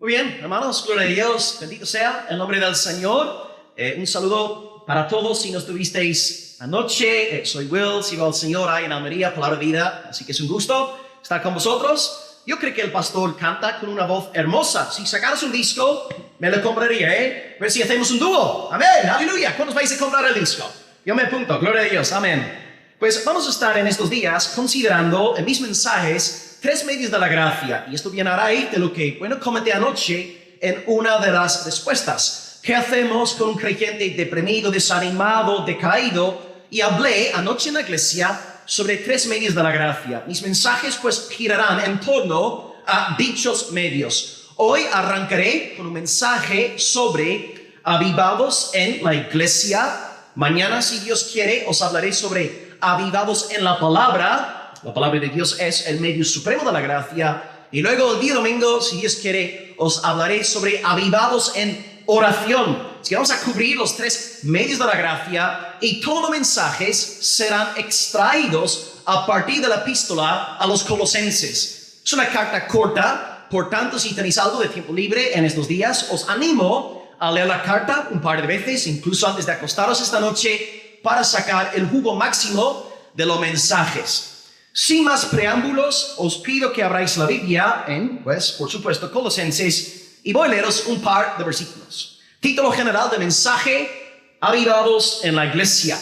Muy bien, hermanos, gloria a Dios, bendito sea el nombre del Señor. Un saludo para todos si no estuvisteis anoche. Soy Will, sigo al Señor ahí en Almería, Palabra de Vida, así que es un gusto estar con vosotros. Yo creo que el pastor canta con una voz hermosa. Si sacaras un disco, me lo compraría, A ver si hacemos un dúo. Amén, aleluya. ¿Cuántos vais a comprar el disco? Yo me apunto, gloria a Dios, amén. Pues vamos a estar en estos días considerando en mis mensajes 3 medios de la gracia. Y esto viene a raíz de lo que, comenté anoche en una de las respuestas. ¿Qué hacemos con un creyente deprimido, desanimado, decaído? Y hablé anoche en la iglesia sobre 3 medios de la gracia. Mis mensajes pues girarán en torno a dichos medios. Hoy arrancaré con un mensaje sobre avivados en la iglesia. Mañana, si Dios quiere, os hablaré sobre avivados en la palabra. La palabra de Dios es el medio supremo de la gracia. Y luego el día domingo, si Dios quiere, os hablaré sobre avivados en oración. Así que vamos a cubrir los 3 medios de la gracia y todos los mensajes serán extraídos a partir de la epístola a los Colosenses. Es una carta corta, por tanto, si tenéis algo de tiempo libre en estos días, os animo a leer la carta un par de veces, incluso antes de acostaros esta noche, para sacar el jugo máximo de los mensajes. Sin más preámbulos, os pido que abráis la Biblia en, por supuesto, Colosenses, y voy a leeros un par de versículos. Título general de mensaje: avivados en la iglesia.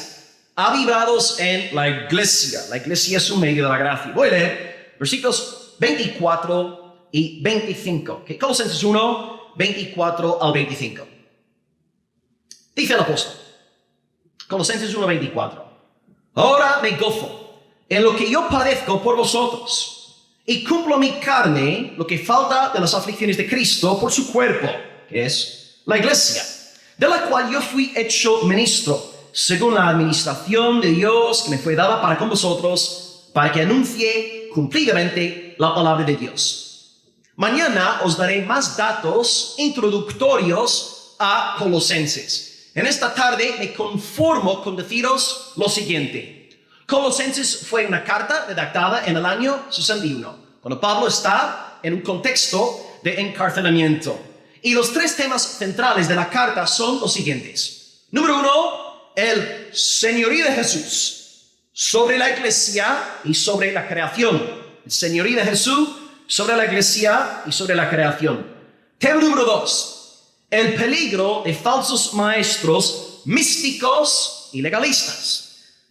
Avivados en la iglesia. La iglesia es un medio de la gracia. Voy a leer versículos 24 y 25. Okay, Colosenses 1, 24 al 25. Dice el apóstol, Colosenses 1, 24. Ahora me gozo en lo que yo padezco por vosotros, y cumplo mi carne lo que falta de las aflicciones de Cristo por su cuerpo, que es la iglesia, de la cual yo fui hecho ministro, según la administración de Dios que me fue dada para con vosotros, para que anuncie cumplidamente la palabra de Dios. Mañana os daré más datos introductorios a Colosenses. En esta tarde me conformo con deciros lo siguiente. Colosenses fue una carta redactada en el año 61, cuando Pablo está en un contexto de encarcelamiento. Y los 3 temas centrales de la carta son los siguientes. Número 1, el señorío de Jesús sobre la iglesia y sobre la creación. El señorío de Jesús sobre la iglesia y sobre la creación. Tema número 2, el peligro de falsos maestros místicos y legalistas.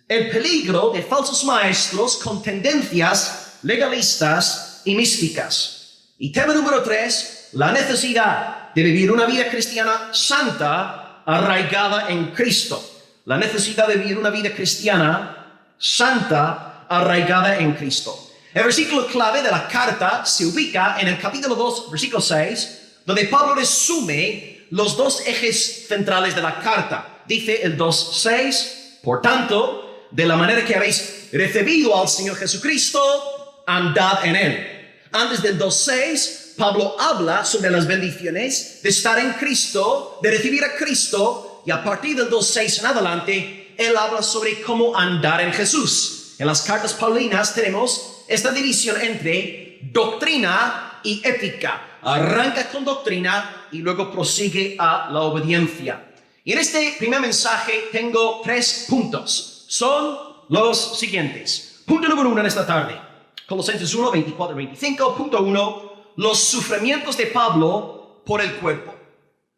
El peligro de falsos maestros con tendencias legalistas y místicas. Y tema número 3, la necesidad de vivir una vida cristiana santa arraigada en Cristo. La necesidad de vivir una vida cristiana santa arraigada en Cristo. El versículo clave de la carta se ubica en el capítulo 2, versículo 6, donde Pablo resume los 2 ejes centrales de la carta. Dice el 2:6, por tanto, de la manera que habéis recibido al Señor Jesucristo, andad en Él. Antes del 2:6, Pablo habla sobre las bendiciones de estar en Cristo, de recibir a Cristo, y a partir del 2:6 en adelante, él habla sobre cómo andar en Jesús. En las cartas paulinas tenemos esta división entre doctrina y ética. Arranca con doctrina y luego prosigue a la obediencia. Y en este primer mensaje tengo 3 puntos. Son los siguientes. Punto número 1 en esta tarde. Colosenses 1, 24 y 25. Punto 1. Los sufrimientos de Pablo por el cuerpo.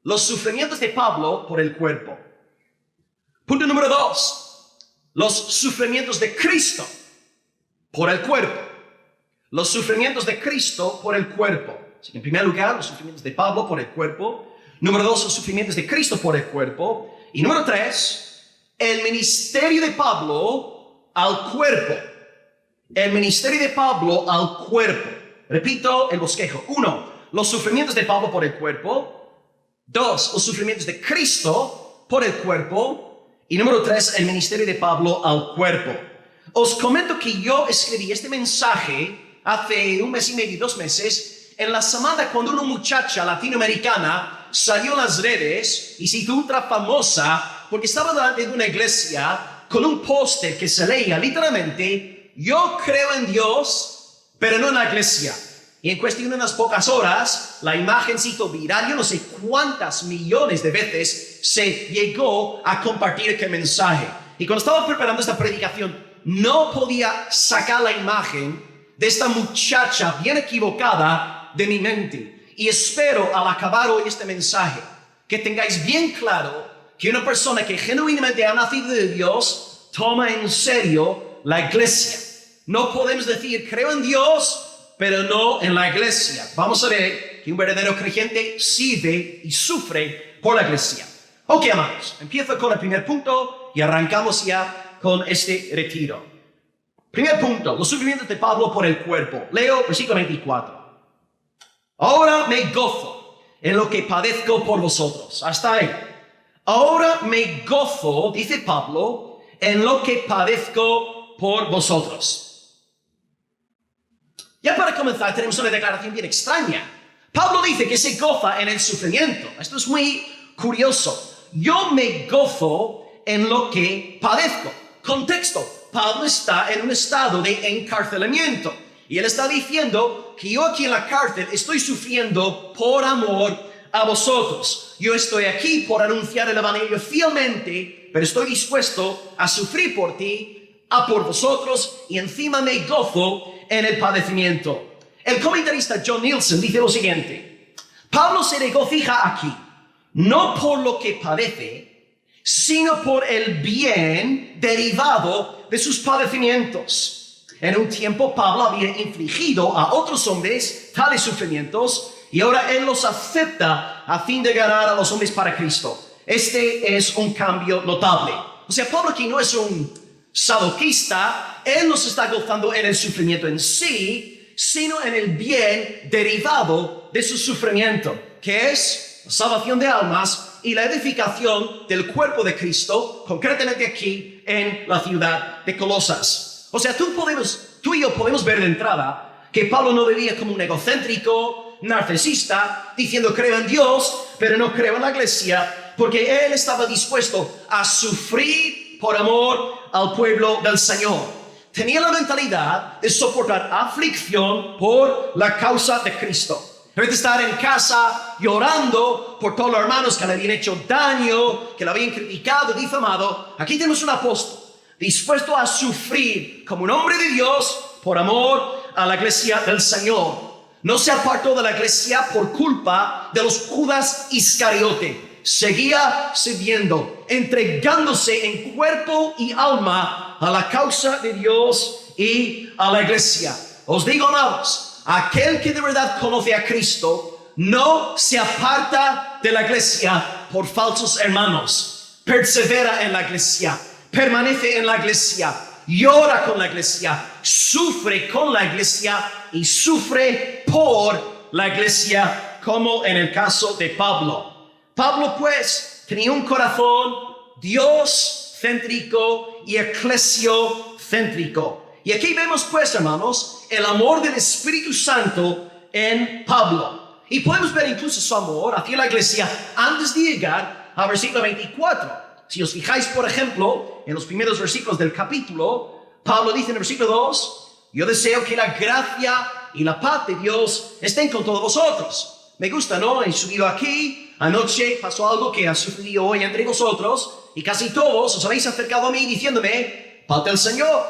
Los sufrimientos de Pablo por el cuerpo. Punto número 2. Los sufrimientos de Cristo por el cuerpo. Los sufrimientos de Cristo por el cuerpo. Así que en primer lugar, los sufrimientos de Pablo por el cuerpo. Número 2, los sufrimientos de Cristo por el cuerpo. Y número 3, el ministerio de Pablo al cuerpo. El ministerio de Pablo al cuerpo. Repito el bosquejo. 1, los sufrimientos de Pablo por el cuerpo. 2, los sufrimientos de Cristo por el cuerpo. Y número 3, el ministerio de Pablo al cuerpo. Os comento que yo escribí este mensaje hace 1 mes y medio, 2 meses, en la semana cuando una muchacha latinoamericana salió en las redes y se hizo ultra famosa porque estaba delante de una iglesia con un póster que se leía literalmente: yo creo en Dios, pero no en la iglesia. Y en cuestión de unas pocas horas, la imagen se hizo viral. Yo no sé cuántas millones de veces se llegó a compartir aquel mensaje. Y cuando estaba preparando esta predicación, no podía sacar la imagen de esta muchacha bien equivocada de mi mente. Y espero al acabar hoy este mensaje que tengáis bien claro que una persona que genuinamente ha nacido de Dios toma en serio la iglesia. No podemos decir creo en Dios, pero no en la iglesia. Vamos a ver que un verdadero creyente sirve y sufre por la iglesia. Ok, amados, empiezo con el primer punto y arrancamos ya con este retiro. Primer punto, los sufrimientos de Pablo por el cuerpo. Leo versículo 24. Ahora me gozo en lo que padezco por vosotros. Hasta ahí. Ahora me gozo, dice Pablo, en lo que padezco por vosotros. Ya para comenzar tenemos una declaración bien extraña. Pablo dice que se goza en el sufrimiento. Esto es muy curioso. Yo me gozo en lo que padezco. Contexto. Pablo está en un estado de encarcelamiento. Y él está diciendo que yo aquí en la cárcel estoy sufriendo por amor a vosotros. Yo estoy aquí por anunciar el evangelio fielmente, pero estoy dispuesto a sufrir por ti, a por vosotros, y encima me gozo en el padecimiento. El comentarista John Nielsen dice lo siguiente: Pablo se regocija aquí, no por lo que padece, sino por el bien derivado de sus padecimientos. En un tiempo Pablo había infligido a otros hombres tales sufrimientos y ahora él los acepta a fin de ganar a los hombres para Cristo. Este es un cambio notable. O sea, Pablo aquí no es un sadoquista, él no se está gozando en el sufrimiento en sí, sino en el bien derivado de su sufrimiento, que es la salvación de almas y la edificación del cuerpo de Cristo, concretamente aquí en la ciudad de Colosas. O sea, tú y yo podemos ver de entrada que Pablo no vivía como un egocéntrico, narcisista, diciendo creo en Dios, pero no creo en la iglesia, porque él estaba dispuesto a sufrir por amor al pueblo del Señor. Tenía la mentalidad de soportar aflicción por la causa de Cristo. En vez de estar en casa llorando por todos los hermanos que le habían hecho daño, que le habían criticado, difamado, aquí tenemos un apóstol dispuesto a sufrir como un hombre de Dios por amor a la iglesia del Señor. No se apartó de la iglesia por culpa de los Judas Iscariote. Seguía sirviendo, entregándose en cuerpo y alma a la causa de Dios y a la iglesia. Os digo, amados, aquel que de verdad conoce a Cristo no se aparta de la iglesia por falsos hermanos. Persevera en la iglesia, permanece en la iglesia, llora con la iglesia, sufre con la iglesia y sufre por la iglesia, como en el caso de Pablo. Pablo, pues, tenía un corazón Dios-céntrico y eclesiocéntrico. Y aquí vemos, pues, hermanos, el amor del Espíritu Santo en Pablo. Y podemos ver incluso su amor hacia la iglesia antes de llegar al versículo 24. Si os fijáis, por ejemplo, en los primeros versículos del capítulo, Pablo dice en el versículo 2, yo deseo que la gracia y la paz de Dios estén con todos vosotros. Me gusta, ¿no? He subido aquí. Anoche pasó algo que ha sucedido hoy entre vosotros y casi todos os habéis acercado a mí diciéndome, paz del Señor,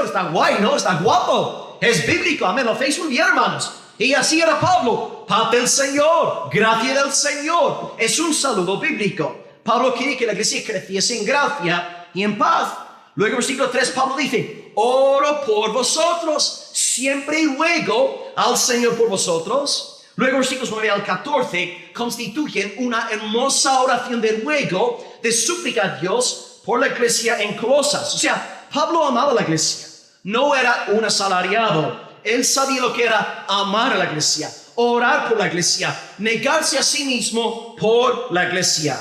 está guay, ¿no? Está guapo, es bíblico, amén, lo hacéis muy bien, hermanos. Y así era Pablo, paz del Señor, gracia del Señor, es un saludo bíblico. Pablo quiere que la iglesia creciese en gracia y en paz. Luego en versículo 3 Pablo dice, oro por vosotros, siempre y ruego al Señor por vosotros. Luego versículos 9 al 14 constituyen una hermosa oración de ruego, de súplica a Dios por la iglesia en Colosas. O sea, Pablo amaba la iglesia, no era un asalariado. Él sabía lo que era amar a la iglesia, orar por la iglesia, negarse a sí mismo por la iglesia.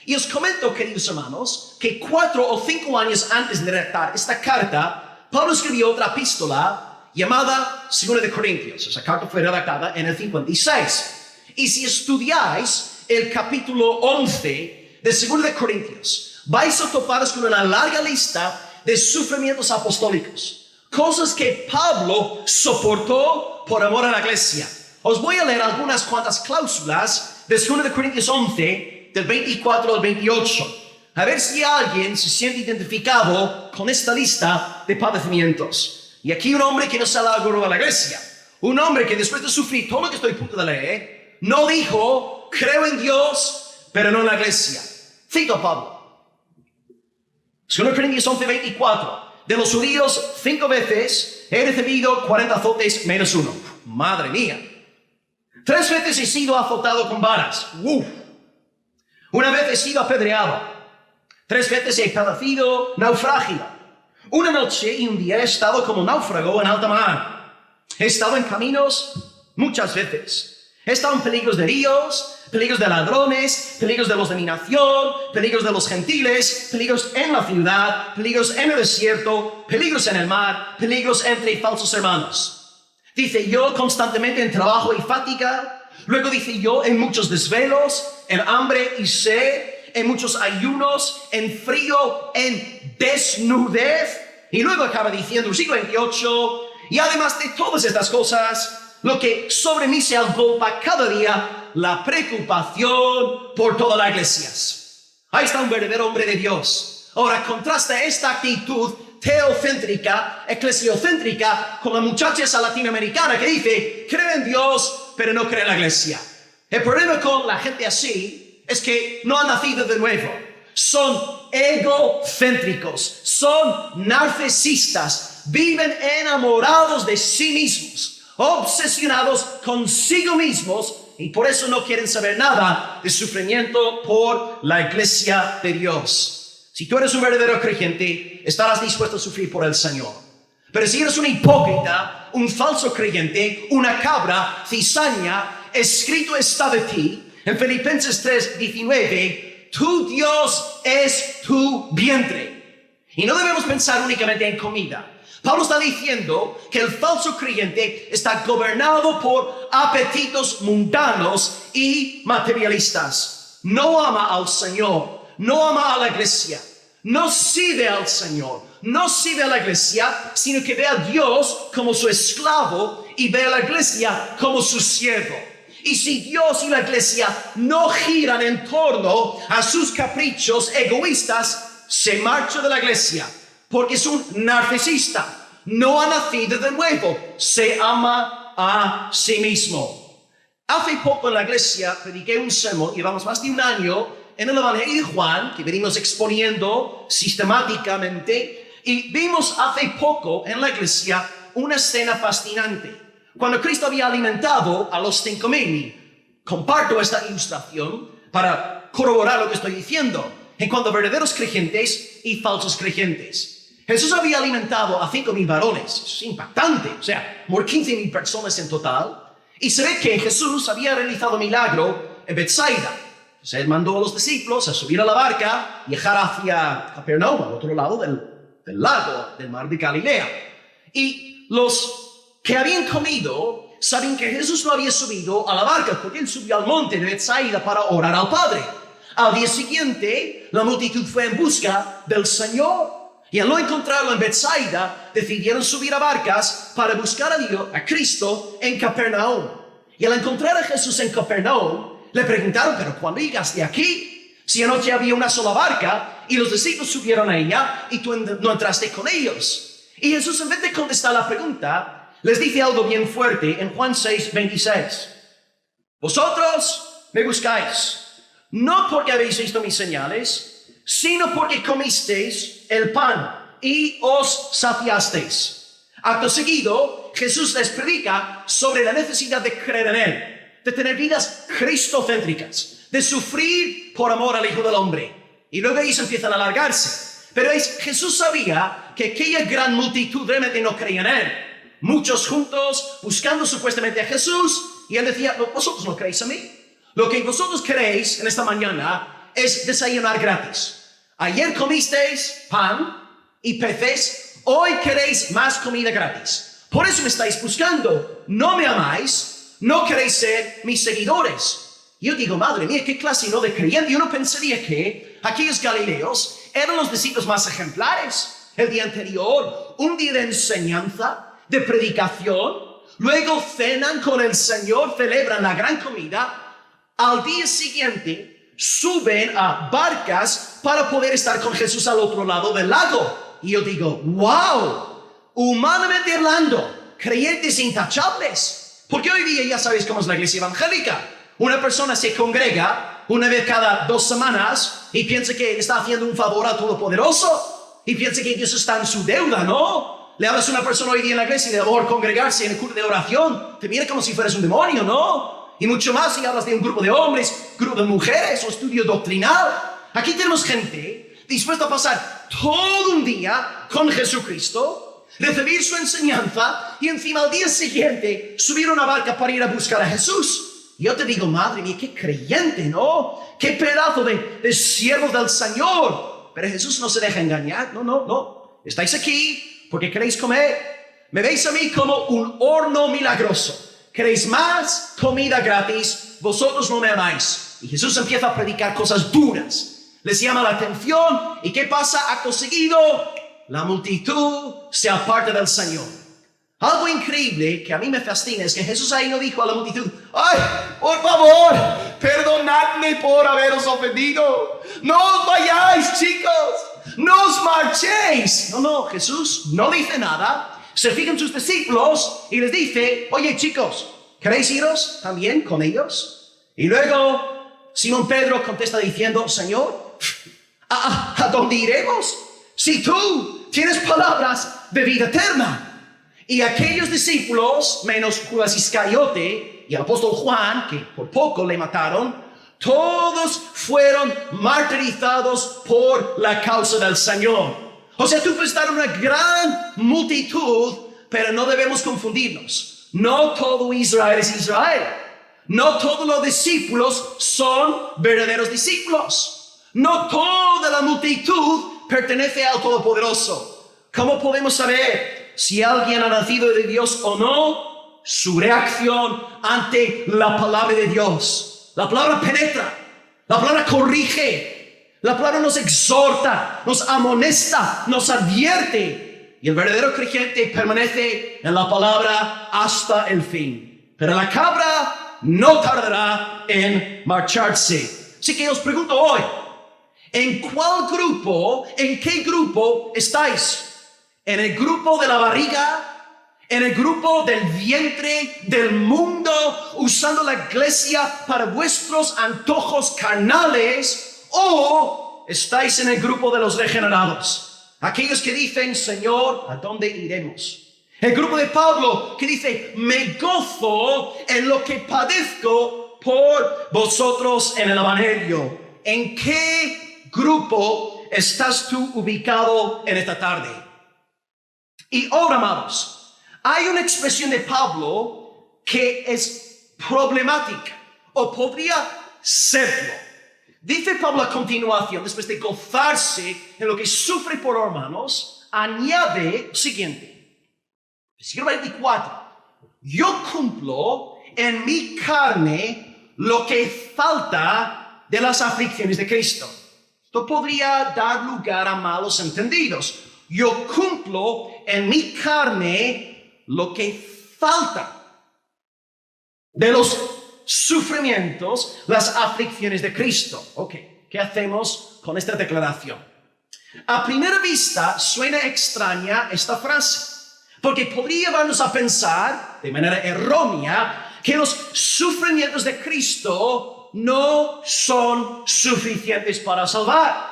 Y os comento, queridos hermanos, que 4 o 5 años antes de redactar esta carta, Pablo escribió otra epístola llamada 2 de Corintios. Esa carta fue redactada en el 56. Y si estudiáis el capítulo 11 de 2 de Corintios, vais a toparos con una larga lista de sufrimientos apostólicos, Cosas que Pablo soportó por amor a la iglesia. Os voy a leer algunas cuantas cláusulas de 2 Corintios 11, del 24 al 28. A ver si alguien se siente identificado con esta lista de padecimientos. Y aquí un hombre que no se alargó a la iglesia. Un hombre que después de sufrir todo lo que estoy a punto de leer, no dijo, creo en Dios, pero no en la iglesia. Cito a Pablo. 2 Corintios 11, 24. De los judíos 5 veces he recibido 40 azotes menos 1. Madre mía. 3 veces he sido azotado con varas. Una vez he sido apedreado. 3 veces he padecido naufragio. Una noche y un día he estado como náufrago en alta mar. He estado en caminos muchas veces. He estado en peligros de ríos, peligros de ladrones, peligros de los de mi nación, peligros de los gentiles, peligros en la ciudad, peligros en el desierto, peligros en el mar, peligros entre falsos hermanos. Dice yo constantemente en trabajo y fatiga. Luego dice yo en muchos desvelos, en hambre y sed, en muchos ayunos, en frío, en desnudez. Y luego acaba diciendo, versículo 28, y además de todas estas cosas, lo que sobre mí se agolpa cada día, la preocupación por todas las iglesias. Ahí está un verdadero hombre de Dios. Ahora contrasta esta actitud teocéntrica, eclesiocéntrica, con la muchacha esa latinoamericana que dice, cree en Dios, pero no cree en la iglesia. El problema con la gente así es que no han nacido de nuevo. Son egocéntricos, son narcisistas, viven enamorados de sí mismos, obsesionados consigo mismos, y por eso no quieren saber nada de sufrimiento por la iglesia de Dios. Si tú eres un verdadero creyente, estarás dispuesto a sufrir por el Señor. Pero si eres un hipócrita, un falso creyente, una cabra, cizaña, escrito está de ti, en Filipenses 3:19, tu Dios es tu vientre. Y no debemos pensar únicamente en comida. Pablo está diciendo que el falso creyente está gobernado por apetitos mundanos y materialistas. No ama al Señor, no ama a la iglesia, no sirve al Señor, no sirve a la iglesia, sino que ve a Dios como su esclavo y ve a la iglesia como su siervo. Y si Dios y la iglesia no giran en torno a sus caprichos egoístas, se marcha de la iglesia, porque es un narcisista, no ha nacido de nuevo, se ama a sí mismo. Hace poco en la iglesia prediqué un sermón, llevamos más de un año en el Evangelio de Juan, que venimos exponiendo sistemáticamente, y vimos hace poco en la iglesia una escena fascinante. Cuando Cristo había alimentado a los 5,000, comparto esta ilustración para corroborar lo que estoy diciendo, en cuanto a verdaderos creyentes y falsos creyentes. Jesús había alimentado a 5,000 varones, eso es impactante, o sea, por 15,000 personas en total, y se ve que Jesús había realizado un milagro en Betsaida. Entonces él mandó a los discípulos a subir a la barca y viajar hacia Capernaum, al otro lado del lago, del mar de Galilea. Y los que habían comido saben que Jesús no había subido a la barca porque él subió al monte de Betsaida para orar al Padre. Al día siguiente, la multitud fue en busca del Señor. Y al no encontrarlo en Betsaida, decidieron subir a barcas para buscar a Dios, a Cristo, en Capernaum. Y al encontrar a Jesús en Capernaum, le preguntaron, ¿pero cuándo llegaste aquí? Si anoche había una sola barca y los discípulos subieron a ella y tú no entraste con ellos. Y Jesús, en vez de contestar la pregunta, les dice algo bien fuerte en Juan 6:26. Vosotros me buscáis, no porque habéis visto mis señales, sino porque comisteis el pan y os saciasteis. Acto seguido, Jesús les predica sobre la necesidad de creer en Él, de tener vidas cristocéntricas, de sufrir por amor al Hijo del Hombre. Y luego ellos empiezan a alargarse. Pero Jesús sabía que aquella gran multitud realmente no creía en Él. Muchos juntos buscando supuestamente a Jesús, y Él decía, vosotros no creéis a mí. Lo que vosotros queréis en esta mañana es desayunar gratis. Ayer comisteis pan y peces, hoy queréis más comida gratis. Por eso me estáis buscando. No me amáis, no queréis ser mis seguidores. Yo digo, madre mía, qué clase no de creyente. Yo no pensaría que aquellos galileos eran los discípulos más ejemplares. el día anterior, un día de enseñanza, de predicación, luego cenan con el Señor, celebran la gran comida, al día siguiente suben a barcas para poder estar con Jesús al otro lado del lago. Y yo digo, wow, humanamente hablando, creyentes intachables. Porque hoy día ya sabéis cómo es la iglesia evangélica. Una persona se congrega una vez cada 2 semanas y piensa que está haciendo un favor al Todopoderoso y piensa que Dios está en su deuda, ¿no? Le hablas a una persona hoy día en la iglesia y de amor congregarse en el culto de oración, te mira como si fueras un demonio, ¿no? Y mucho más si hablas de un grupo de hombres, grupo de mujeres o estudio doctrinal. Aquí tenemos gente dispuesta a pasar todo un día con Jesucristo, recibir su enseñanza y encima al día siguiente subir a una barca para ir a buscar a Jesús. Yo te digo, madre mía, qué creyente, ¿no? Qué pedazo de siervos del Señor. Pero Jesús no se deja engañar. No. Estáis aquí porque queréis comer. Me veis a mí como un horno milagroso. ¿Queréis más comida gratis? Vosotros no me amáis. Y Jesús empieza a predicar cosas duras. Les llama la atención. ¿Y qué pasa? Ha conseguido. La multitud se aparta del Señor. Algo increíble que a mí me fascina es que Jesús ahí no dijo a la multitud, ¡ay, por favor, perdonadme por haberos ofendido! ¡No os vayáis, chicos! ¡No os marchéis! No, Jesús no dice nada. Se fijan sus discípulos y les dice, oye, chicos, ¿queréis iros también con ellos? Y luego Simón Pedro contesta diciendo, Señor, ¿a dónde iremos? Si tú tienes palabras de vida eterna. Y aquellos discípulos, menos Judas Iscariote y el apóstol Juan, que por poco le mataron, todos fueron martirizados por la causa del Señor. O sea, tú puedes estar una gran multitud, pero no debemos confundirnos. No todo Israel es Israel. No todos los discípulos son verdaderos discípulos. No toda la multitud pertenece al Todopoderoso. ¿Cómo podemos saber si alguien ha nacido de Dios o no? Su reacción ante la palabra de Dios. La palabra penetra, la palabra corrige, la palabra nos exhorta, nos amonesta, nos advierte. Y el verdadero creyente permanece en la palabra hasta el fin. Pero la cabra no tardará en marcharse. Así que os pregunto hoy, ¿en qué grupo estáis? ¿En el grupo de la barriga? ¿En el grupo del vientre del mundo? ¿Usando la iglesia para vuestros antojos carnales? ¿O estáis en el grupo de los regenerados? Aquellos que dicen, Señor, ¿a dónde iremos? El grupo de Pablo que dice, me gozo en lo que padezco por vosotros en el evangelio. ¿En qué grupo estás tú ubicado en esta tarde? Y ahora, amados, hay una expresión de Pablo que es problemática, o podría serlo. Dice Pablo a continuación, después de gozarse en lo que sufre por hermanos, añade lo siguiente, versículo 24, yo cumplo en mi carne lo que falta de las aflicciones de Cristo. Esto podría dar lugar a malos entendidos. Yo cumplo en mi carne lo que falta de los sufrimientos, las aflicciones de Cristo. Ok, ¿qué hacemos con esta declaración? A primera vista suena extraña esta frase, porque podría llevarnos a pensar de manera errónea que los sufrimientos de Cristo no son suficientes para salvar.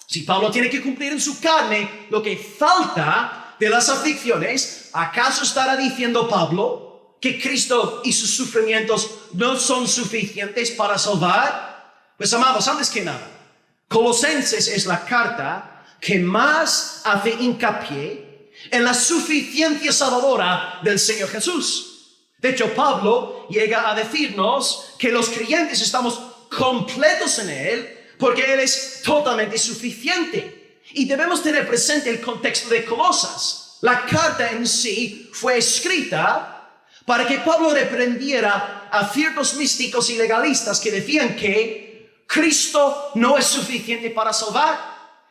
Si Pablo tiene que cumplir en su carne lo que falta de las aflicciones, ¿acaso estará diciendo Pablo que Cristo y sus sufrimientos no son suficientes para salvar? Pues amados, antes que nada, Colosenses es la carta que más hace hincapié en la suficiencia salvadora del Señor Jesús. De hecho, Pablo llega a decirnos que los creyentes estamos completos en Él, porque Él es totalmente suficiente. Y debemos tener presente el contexto de Colosas. La carta en sí fue escrita para que Pablo reprendiera a ciertos místicos y legalistas que decían que Cristo no es suficiente para salvar.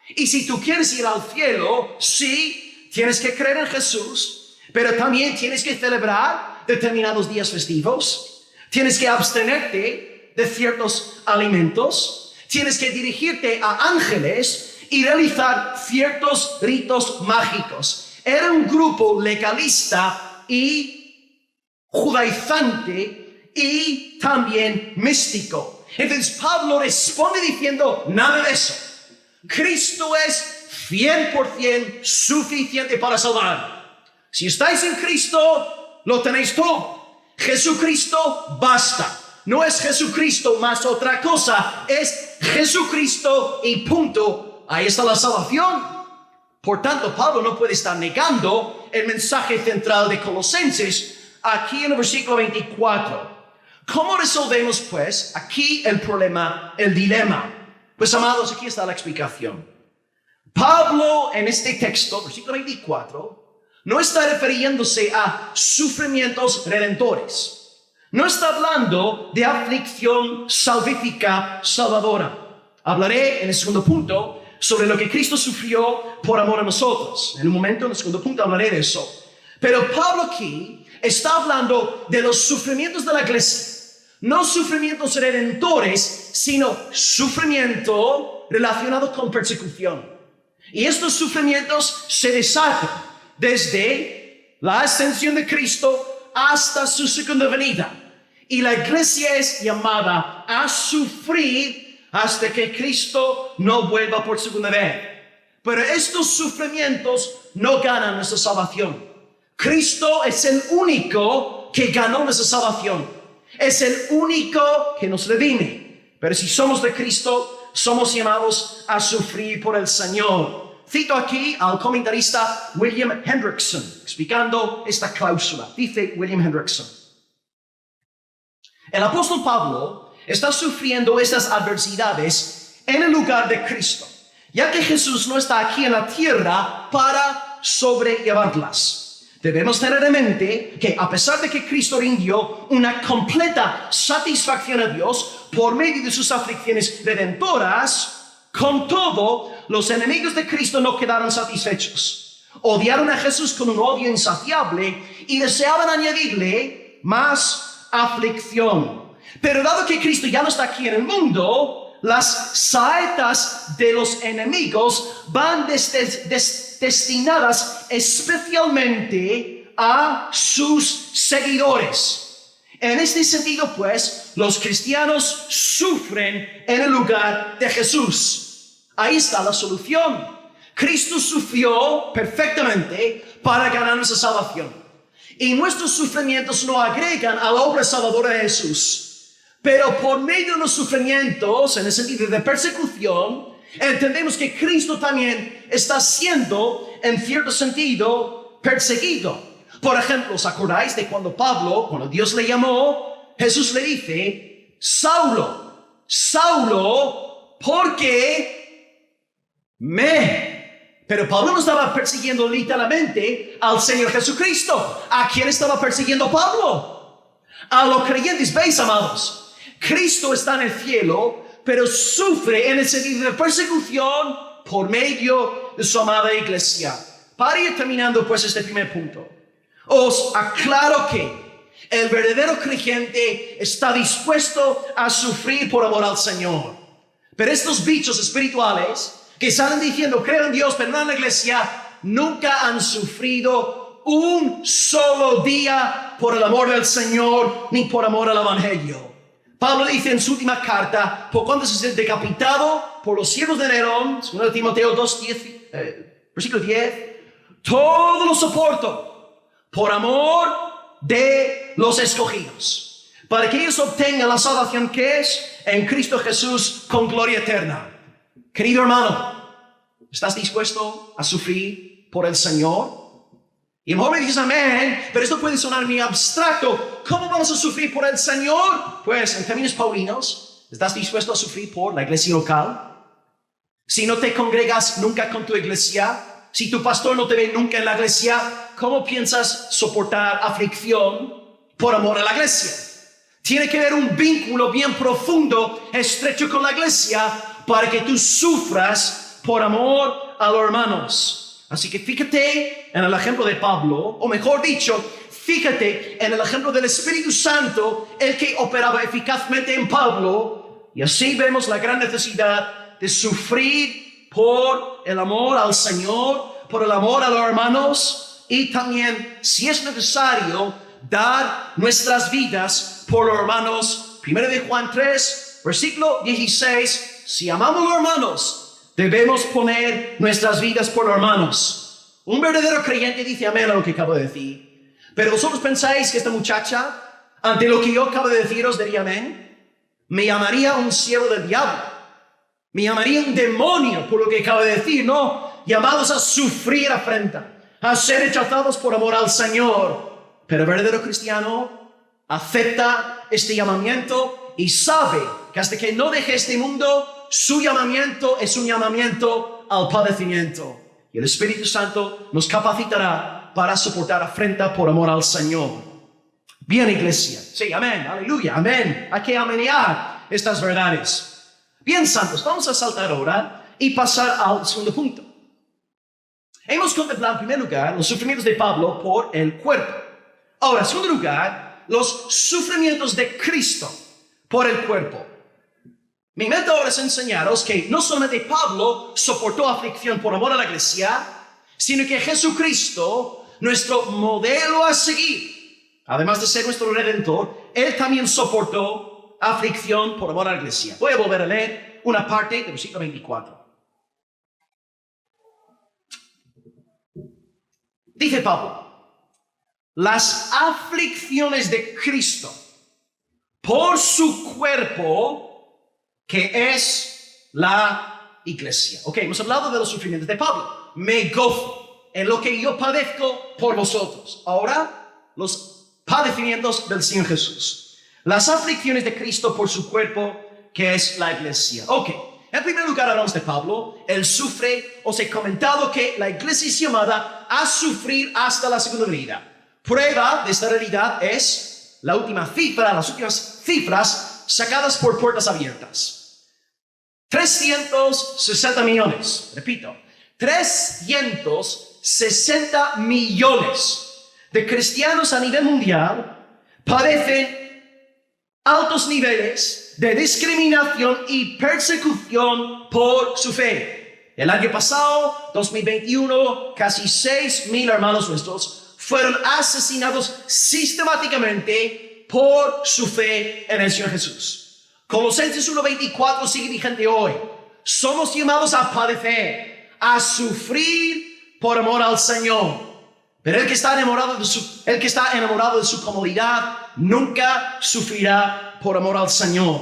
Y si tú quieres ir al cielo, sí, tienes que creer en Jesús, pero también tienes que celebrar determinados días festivos. Tienes que abstenerte de ciertos alimentos. Tienes que dirigirte a ángeles y realizar ciertos ritos mágicos. Era un grupo legalista y judaizante y también místico. Entonces Pablo responde diciendo, nada de eso. Cristo es 100% suficiente para salvar. Si estáis en Cristo, lo tenéis todo. Jesucristo basta. No es Jesucristo más otra cosa, es Jesucristo y punto. Ahí está la salvación. Por tanto, Pablo no puede estar negando el mensaje central de Colosenses aquí en el versículo 24. ¿Cómo resolvemos pues aquí el problema, el dilema? Pues amados, aquí está la explicación. Pablo en este texto, versículo 24, no está refiriéndose a sufrimientos redentores. No está hablando de aflicción salvífica salvadora. Hablaré en el segundo punto sobre lo que Cristo sufrió por amor a nosotros. En un momento, en el segundo punto, hablaré de eso. Pero Pablo aquí está hablando de los sufrimientos de la iglesia. No sufrimientos redentores, sino sufrimiento relacionado con persecución. Y estos sufrimientos se desatan desde la ascensión de Cristo hasta su segunda venida. Y la iglesia es llamada a sufrir hasta que Cristo no vuelva por segunda vez. Pero estos sufrimientos no ganan nuestra salvación. Cristo es el único que ganó nuestra salvación. Es el único que nos redime. Pero si somos de Cristo, somos llamados a sufrir por el Señor. Cito aquí al comentarista William Hendrickson, explicando esta cláusula. Dice William Hendrickson: el apóstol Pablo está sufriendo estas adversidades en el lugar de Cristo, ya que Jesús no está aquí en la tierra para sobrellevarlas. Debemos tener en mente que a pesar de que Cristo rindió una completa satisfacción a Dios por medio de sus aflicciones redentoras, con todo, los enemigos de Cristo no quedaron satisfechos. Odiaron a Jesús con un odio insaciable y deseaban añadirle más aflicción. Pero dado que Cristo ya no está aquí en el mundo, las saetas de los enemigos van destinadas especialmente a sus seguidores. En este sentido, pues, los cristianos sufren en el lugar de Jesús. Ahí está la solución. Cristo sufrió perfectamente para ganar nuestra salvación. Y nuestros sufrimientos no agregan a la obra salvadora de Jesús. Pero por medio de los sufrimientos, en el sentido de persecución, entendemos que Cristo también está siendo, en cierto sentido, perseguido. Por ejemplo, ¿os acordáis de cuando Dios le llamó, Jesús le dice, Saulo, Saulo, ¿por qué Pero Pablo no estaba persiguiendo literalmente al Señor Jesucristo. ¿A quién estaba persiguiendo Pablo? A los creyentes. ¿Veis, amados? Cristo está en el cielo, pero sufre en el sentido de persecución por medio de su amada iglesia. Para ir terminando pues este primer punto, os aclaro que el verdadero creyente está dispuesto a sufrir por amor al Señor. Pero estos bichos espirituales que salen diciendo creo en Dios pero no en la iglesia, nunca han sufrido un solo día por el amor del Señor ni por amor al evangelio. Pablo dice en su última carta, por cuanto se siente decapitado por los siervos de Nerón, 2 Timoteo 2:10, versículo 10, todo lo soporto por amor de los escogidos, para que ellos obtengan la salvación que es en Cristo Jesús con gloria eterna. Querido hermano, ¿estás dispuesto a sufrir por el Señor? Y a lo mejor me dices amén, pero esto puede sonar muy abstracto. ¿Cómo vamos a sufrir por el Señor? Pues en términos paulinos, ¿estás dispuesto a sufrir por la iglesia local? Si no te congregas nunca con tu iglesia, si tu pastor no te ve nunca en la iglesia, ¿cómo piensas soportar aflicción por amor a la iglesia? Tiene que haber un vínculo bien profundo, estrecho con la iglesia, para que tú sufras por amor a los hermanos. Así que fíjate en el ejemplo de Pablo, o mejor dicho, fíjate en el ejemplo del Espíritu Santo, el que operaba eficazmente en Pablo, y así vemos la gran necesidad de sufrir por el amor al Señor, por el amor a los hermanos, y también, si es necesario, dar nuestras vidas por los hermanos. 1 de Juan 3, versículo 16, si amamos a los hermanos, debemos poner nuestras vidas por los hermanos. Un verdadero creyente dice amén a lo que acabo de decir. Pero vosotros pensáis que esta muchacha, ante lo que yo acabo de deciros, diría amén. Me llamaría un siervo del diablo. Me llamaría un demonio por lo que acabo de decir. No, llamados a sufrir afrenta, a ser rechazados por amor al Señor. Pero el verdadero cristiano acepta este llamamiento y sabe que hasta que no deje este mundo, su llamamiento es un llamamiento al padecimiento. Y el Espíritu Santo nos capacitará para soportar afrenta por amor al Señor. Bien, iglesia. Sí, amén, aleluya, amén. Hay que amenear estas verdades. Bien, santos, vamos a saltar ahora y pasar al segundo punto. Hemos contemplado en primer lugar los sufrimientos de Pablo por el cuerpo. Ahora, en segundo lugar, los sufrimientos de Cristo por el cuerpo. Mi meta ahora es enseñaros que no solamente Pablo soportó aflicción por amor a la iglesia, sino que Jesucristo, nuestro modelo a seguir, además de ser nuestro Redentor, Él también soportó aflicción por amor a la iglesia. Voy a volver a leer una parte del versículo 24. Dice Pablo, las aflicciones de Cristo por su cuerpo, que es la iglesia. Ok, hemos hablado de los sufrimientos de Pablo. Me gozo en lo que yo padezco por vosotros. Ahora, los padecimientos del Señor Jesús. Las aflicciones de Cristo por su cuerpo, que es la iglesia. Ok, en primer lugar hablamos de Pablo. Él sufre, os he comentado que la iglesia es llamada a sufrir hasta la segunda venida. Prueba de esta realidad es la última cifra, las últimas cifras sacadas por Puertas Abiertas. 360 millones, repito, 360 millones de cristianos a nivel mundial padecen altos niveles de discriminación y persecución por su fe. El año pasado, 2021, casi 6,000 hermanos nuestros fueron asesinados sistemáticamente por su fe en el Señor Jesús. Colosenses 1:24 sigue vigente hoy. Somos llamados a padecer, a sufrir por amor al Señor. Pero el que está enamorado de su comodidad nunca sufrirá por amor al Señor.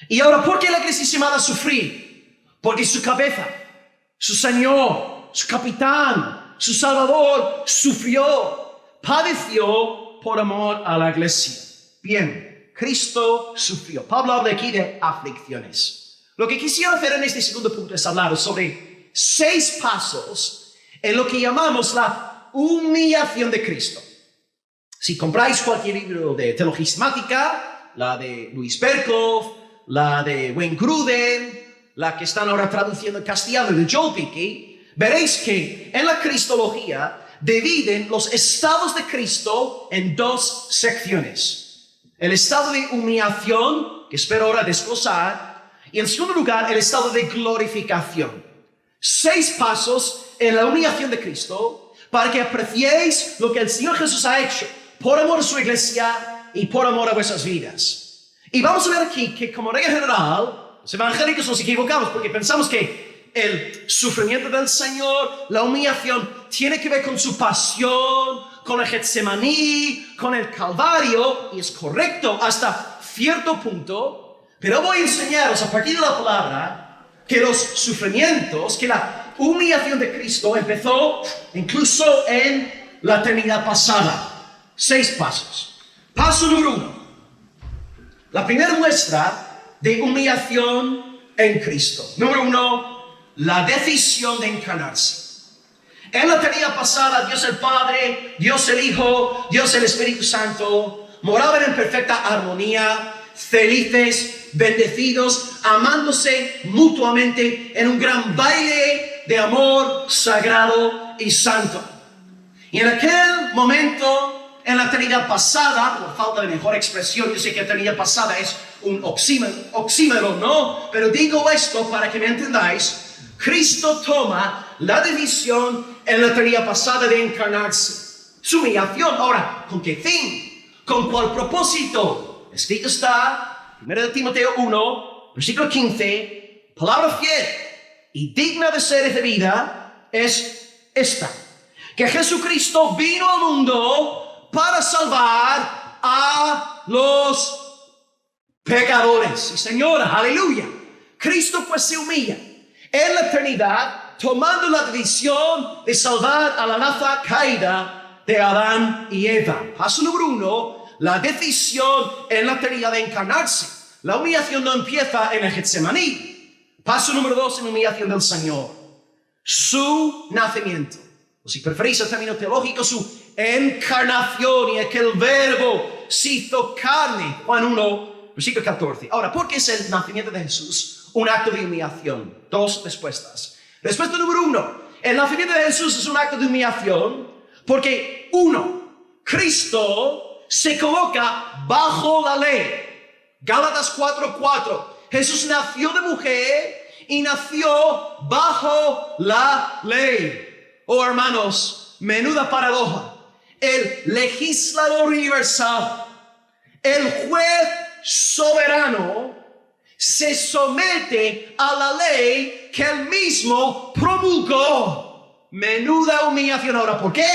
Y ahora, ¿por qué la iglesia es llamada a sufrir? Porque su cabeza, su Señor, su capitán, su Salvador sufrió, padeció por amor a la iglesia. Bien, Cristo sufrió. Pablo habla aquí de aflicciones. Lo que quisiera hacer en este segundo punto es hablar sobre 6 pasos en lo que llamamos la humillación de Cristo. Si compráis cualquier libro de teología sistemática, la de Luis Berkhoff, la de Wayne Grudem, la que están ahora traduciendo en castellano de Joel Pickey, veréis que en la cristología dividen los estados de Cristo en 2 secciones. El estado de humillación, que espero ahora desglosar, y en segundo lugar, el estado de glorificación. 6 pasos en la humillación de Cristo para que apreciéis lo que el Señor Jesús ha hecho por amor a su iglesia y por amor a vuestras vidas. Y vamos a ver aquí que como regla general, los evangélicos nos equivocamos porque pensamos que el sufrimiento del Señor, la humillación, tiene que ver con su pasión, con el Getsemaní, con el Calvario, y es correcto hasta cierto punto, pero voy a enseñaros a partir de la palabra que los sufrimientos, que la humillación de Cristo empezó incluso en la eternidad pasada. 6 pasos. Paso número 1. La primera muestra de humillación en Cristo. Número 1. La decisión de encarnarse. En la eternidad pasada, Dios el Padre, Dios el Hijo, Dios el Espíritu Santo moraban en perfecta armonía, felices, bendecidos, amándose mutuamente en un gran baile de amor sagrado y santo. Y en aquel momento, en la eternidad pasada, por falta de mejor expresión, yo sé que eternidad pasada es un oxímoron, ¿no? Pero digo esto para que me entendáis. Cristo toma la decisión en la eternidad pasada de encarnarse. Su humillación. Ahora, ¿con qué fin? ¿Con cuál propósito? Escrito está, 1 Timoteo 1, versículo 15, palabra fiel y digna de ser recibida es esta: que Jesucristo vino al mundo para salvar a los pecadores. Sí, señora, aleluya. Cristo pues se humilla en la eternidad, tomando la decisión de salvar a la raza caída de Adán y Eva. Paso número 1, la decisión en la eternidad de encarnarse. La humillación no empieza en el Getsemaní. Paso número 2, en la humillación del Señor. Su nacimiento. O si preferís el término teológico, su encarnación, y aquel verbo se hizo carne. Juan 1, versículo 14. Ahora, ¿por qué es el nacimiento de Jesús un acto de humillación? Dos respuestas. Respuesta número 1. El nacimiento de Jesús es un acto de humillación porque, 1, Cristo se coloca bajo la ley. Gálatas 4:4. Jesús nació de mujer y nació bajo la ley. Oh, hermanos, menuda paradoja. El legislador universal, el juez soberano, se somete a la ley que él mismo promulgó. Menuda humillación. Ahora, ¿por qué?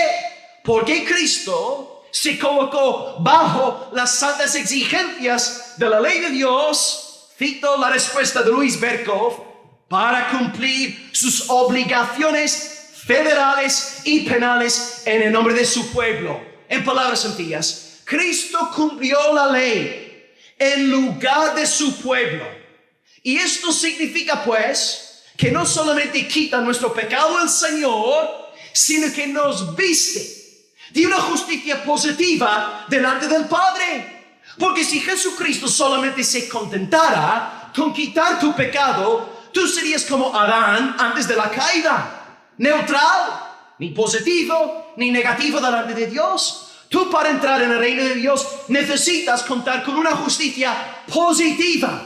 Porque Cristo se colocó bajo las santas exigencias de la ley de Dios. Cito la respuesta de Luis Berkhoff: para cumplir sus obligaciones federales y penales en el nombre de su pueblo. En palabras sencillas, Cristo cumplió la ley en lugar de su pueblo. Y esto significa pues que no solamente quita nuestro pecado el Señor, sino que nos viste de una justicia positiva delante del Padre. Porque si Jesucristo solamente se contentara con quitar tu pecado, tú serías como Adán antes de la caída. Neutral, ni positivo, ni negativo delante de Dios. Tú, para entrar en el reino de Dios, necesitas contar con una justicia positiva.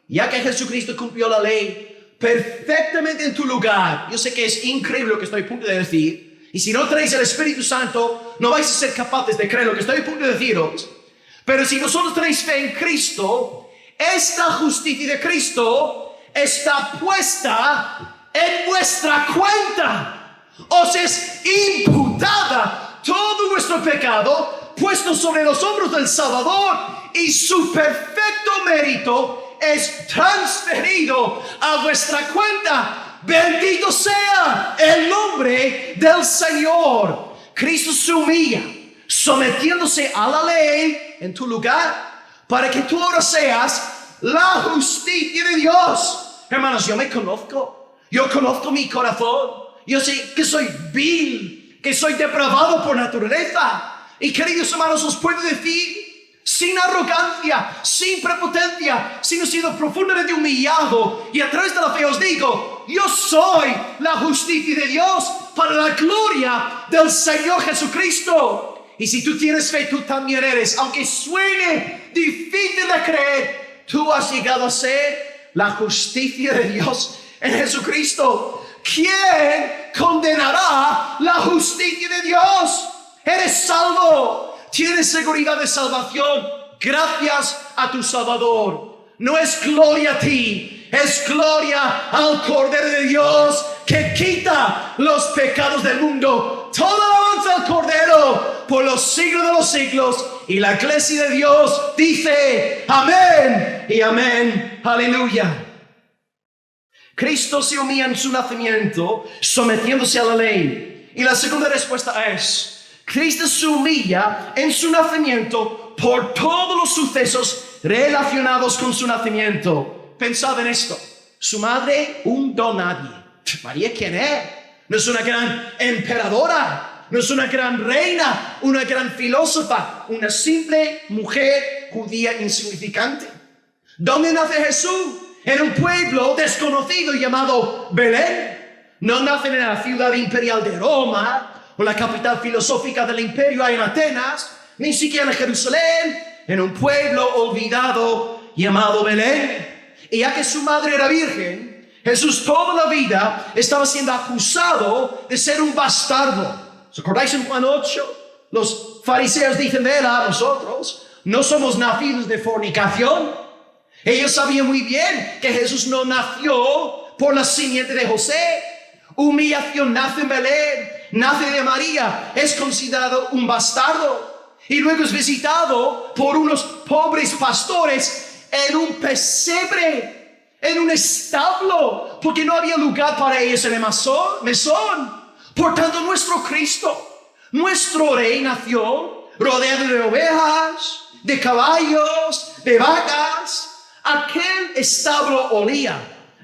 Ya que Jesucristo cumplió la ley perfectamente en tu lugar. Yo sé que es increíble lo que estoy a punto de decir. Y si no tenéis el Espíritu Santo, no vais a ser capaces de creer lo que estoy a punto de deciros. Pero si vosotros tenéis fe en Cristo, esta justicia de Cristo está puesta en vuestra cuenta. Os es imputada todo vuestro pecado, puesto sobre los hombros del Salvador, y su perfecto mérito es transferido a vuestra cuenta. Bendito sea el nombre del Señor. Cristo se humilla, sometiéndose a la ley en tu lugar, para que tú ahora seas la justicia de Dios. Hermanos, yo me conozco. Yo conozco mi corazón. Yo sé que soy vil, que soy depravado por naturaleza. Y queridos hermanos, os puedo decir, sin arrogancia, sin prepotencia, sino siendo profundamente humillado, y a través de la fe os digo, yo soy la justicia de Dios para la gloria del Señor Jesucristo. Y si tú tienes fe, tú también eres, aunque suene difícil de creer, tú has llegado a ser la justicia de Dios en Jesucristo. ¿Quién condenará la justicia de Dios? Eres salvo. Tienes seguridad de salvación gracias a tu Salvador. No es gloria a ti, es gloria al Cordero de Dios que quita los pecados del mundo. Toda alabanza al Cordero por los siglos de los siglos. Y la iglesia de Dios dice amén y amén. Aleluya. Cristo se humilla en su nacimiento, sometiéndose a la ley. Y la segunda respuesta es: Cristo se humilla en su nacimiento por todos los sucesos relacionados con su nacimiento. Pensad en esto. Su madre, un don nadie. María, ¿quién es? No es una gran emperadora, no es una gran reina, una gran filósofa, una simple mujer judía insignificante. ¿Dónde nace Jesús? En un pueblo desconocido llamado Belén. No nace en la ciudad imperial de Roma o la capital filosófica del imperio ahí en Atenas, ni siquiera en Jerusalén, en un pueblo olvidado llamado Belén. Y ya que su madre era virgen, Jesús toda la vida estaba siendo acusado de ser un bastardo. ¿Os acordáis en Juan 8? Los fariseos dicen de él: nosotros no somos nacidos de fornicación. Ellos sabían muy bien que Jesús no nació por la simiente de José. Humillación, nace en Belén, nace de María, es considerado un bastardo. Y luego es visitado por unos pobres pastores en un pesebre, en un establo, porque no había lugar para ellos en el mesón. Por tanto, nuestro Cristo, nuestro Rey, nació rodeado de ovejas, de caballos, de vacas. Aquel establo olía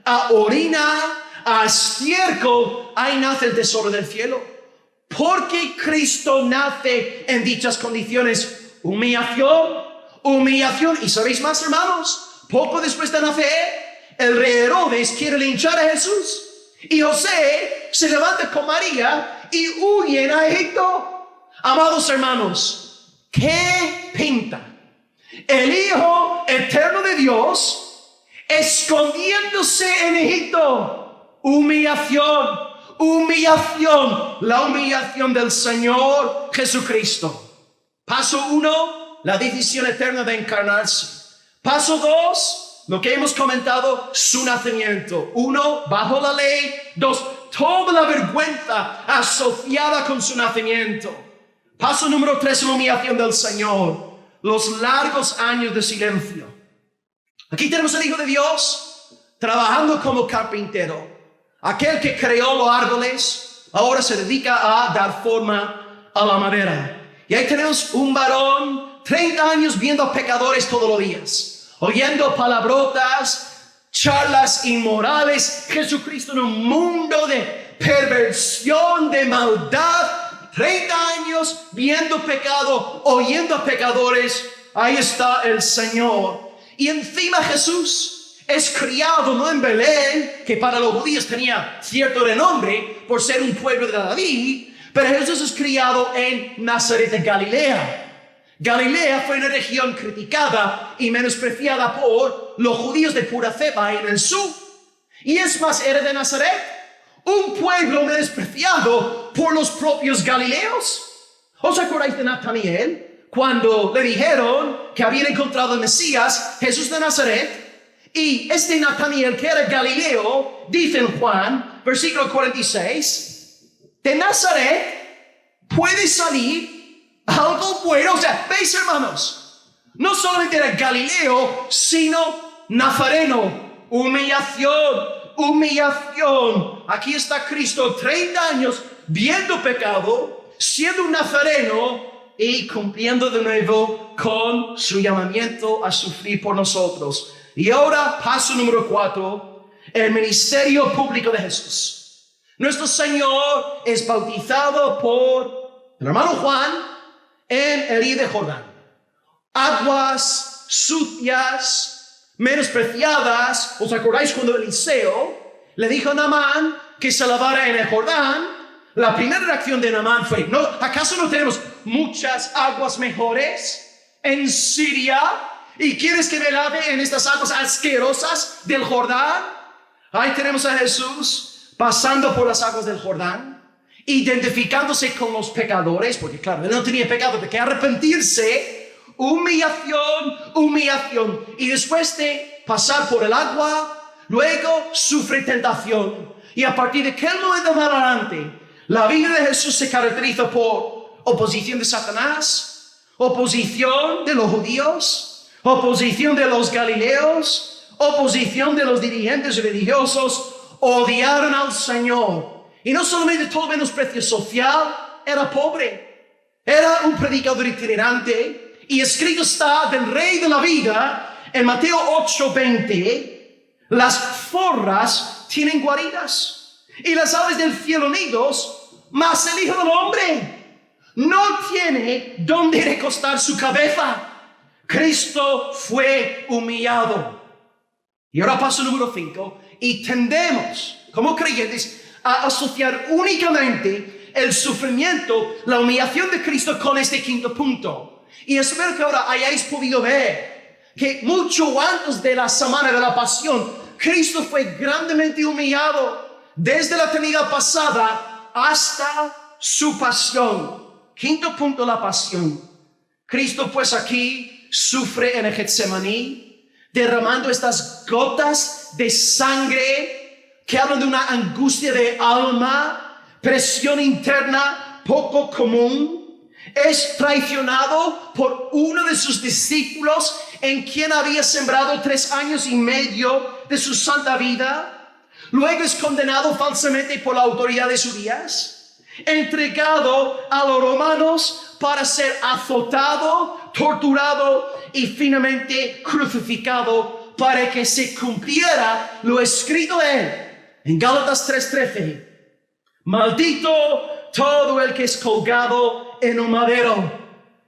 a orina, a estiércol. Ahí nace el tesoro del cielo. Porque Cristo nace en dichas condiciones: humillación. ¿Y sabéis más, hermanos? Poco después de nacer, el rey Herodes quiere linchar a Jesús. Y José se levanta con María y huyen a Egipto. Amados hermanos, ¿qué pinta el Hijo eterno de Dios escondiéndose en Egipto? Humillación, la humillación del Señor Jesucristo. Paso 1, la decisión eterna de encarnarse. Paso 2, lo que hemos comentado, su nacimiento. 1, bajo la ley. 2, toda la vergüenza asociada con su nacimiento. Paso número 3, la humillación del Señor. Los largos años de silencio. Aquí tenemos al Hijo de Dios trabajando como carpintero. Aquel que creó los árboles ahora se dedica a dar forma a la madera. Y ahí tenemos un varón, 30 años viendo a pecadores todos los días, oyendo palabrotas, charlas inmorales. Jesucristo en un mundo de perversión, de maldad. 30 años viendo pecado, oyendo a pecadores. Ahí está el Señor. Y encima Jesús es criado no en Belén, que para los judíos tenía cierto renombre por ser un pueblo de David, pero Jesús es criado en Nazaret de Galilea. Galilea fue una región criticada y menospreciada por los judíos de pura cepa en el sur. Y es más, era de Nazaret, un pueblo menospreciado por los propios galileos. ¿Os acordáis de Natanael? Cuando le dijeron que habían encontrado al Mesías, Jesús de Nazaret. Y este Natanael, que era galileo, dice en Juan, versículo 46, de Nazaret puede salir algo bueno. O sea, ¿veis, hermanos? No solamente era galileo, sino nazareno. Humillación. Aquí está Cristo, 30 años viendo pecado, siendo un nazareno y cumpliendo de nuevo con su llamamiento a sufrir por nosotros. Y ahora, paso número 4, el ministerio público de Jesús. Nuestro Señor es bautizado por el hermano Juan en el río de Jordán. Aguas sucias, menospreciadas. ¿Os acordáis cuando Eliseo le dijo a Naamán que se lavara en el Jordán? La primera reacción de Naamán fue: ¿no, acaso no tenemos muchas aguas mejores en Siria? ¿Y quieres que me lave en estas aguas asquerosas del Jordán? Ahí tenemos a Jesús pasando por las aguas del Jordán, identificándose con los pecadores, porque claro, él no tenía pecado, de que arrepentirse. Humillación. Y después de pasar por el agua, luego sufre tentación. Y a partir de aquel momento en adelante, la vida de Jesús se caracteriza por oposición de Satanás, oposición de los judíos, oposición de los galileos, oposición de los dirigentes religiosos. Odiaron al Señor. Y no solamente todo menosprecio social, era pobre, era un predicador itinerante. Y escrito está del Rey de la vida en Mateo 8:20, las zorras tienen guaridas y las aves del cielo nidos, mas el Hijo del Hombre no tiene donde recostar su cabeza. Cristo fue humillado. Y ahora paso número 5. Y tendemos, como creyentes, a asociar únicamente el sufrimiento, la humillación de Cristo con este quinto punto. Y espero que ahora hayáis podido ver que mucho antes de la semana de la pasión, Cristo fue grandemente humillado desde la eternidad pasada hasta su pasión. Quinto punto, la pasión. Cristo pues aquí sufre en el Getsemaní, derramando estas gotas de sangre que hablan de una angustia de alma, presión interna poco común. Es traicionado por uno de sus discípulos en quien había sembrado 3 años y medio de su santa vida. Luego es condenado falsamente por la autoridad de sus días, entregado a los romanos para ser azotado, torturado y finalmente crucificado para que se cumpliera lo escrito de él en Gálatas 3:13. Maldito todo el que es colgado en un madero.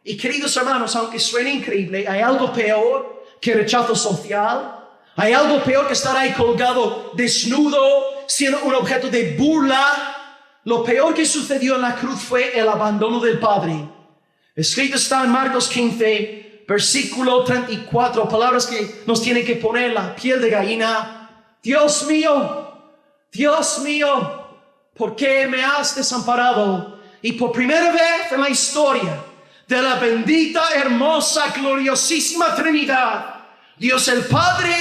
Y queridos hermanos, aunque suene increíble, hay algo peor que rechazo social. Hay algo peor que estar ahí colgado desnudo, siendo un objeto de burla. Lo peor que sucedió en la cruz fue el abandono del Padre. Escrito está en Marcos 15, versículo 34, palabras que nos tienen que poner la piel de gallina. Dios mío, ¿por qué me has desamparado? Y por primera vez en la historia de la bendita, hermosa, gloriosísima Trinidad, Dios el Padre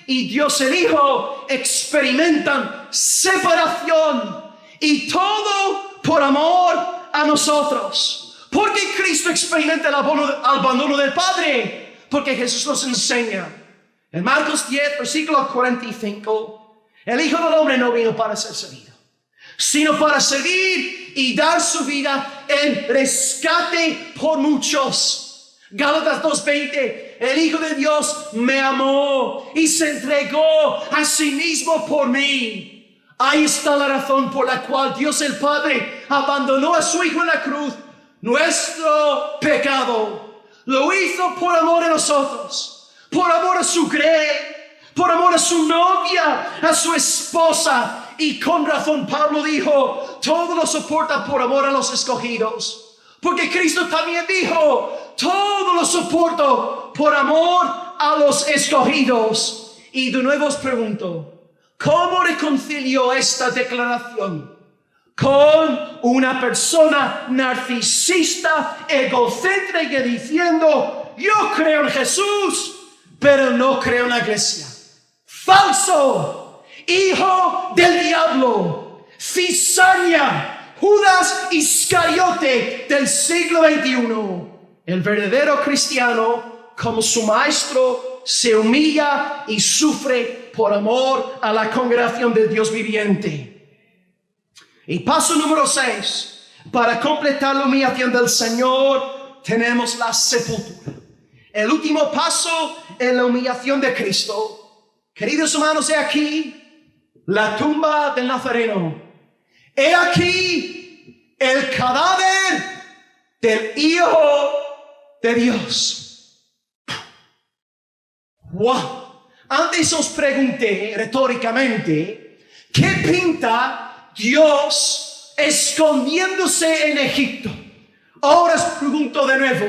y Dios el Hijo experimentan separación, y todo por amor a nosotros. ¿Por qué Cristo experimenta el abandono del Padre? Porque Jesús nos enseña en Marcos 10, versículo 45, el Hijo del Hombre no vino para ser servido, sino para servir y dar su vida en rescate por muchos. Gálatas 2:20, el Hijo de Dios me amó y se entregó a sí mismo por mí. Ahí está la razón por la cual Dios el Padre abandonó a su Hijo en la cruz. Nuestro pecado lo hizo por amor a nosotros, por amor a su grey, por amor a su novia, a su esposa. Y con razón Pablo dijo, todo lo soporta por amor a los escogidos. Porque Cristo también dijo, todo lo soporto por amor a los escogidos. Y de nuevo os pregunto, ¿cómo reconcilio esta declaración con una persona narcisista, egocéntrica, diciendo, yo creo en Jesús, pero no creo en la iglesia? Falso, hijo del diablo, cizaña, Judas Iscariote del siglo XXI. El verdadero cristiano, como su maestro, se humilla y sufre por amor a la congregación del Dios viviente. Y paso número 6, para completar la humillación del Señor, tenemos la sepultura. El último paso en la humillación de Cristo. Queridos hermanos, he aquí la tumba del Nazareno. He aquí el cadáver del Hijo de Dios. ¡Wow! Antes os pregunté retóricamente, ¿qué pinta Dios escondiéndose en Egipto? Ahora os pregunto de nuevo,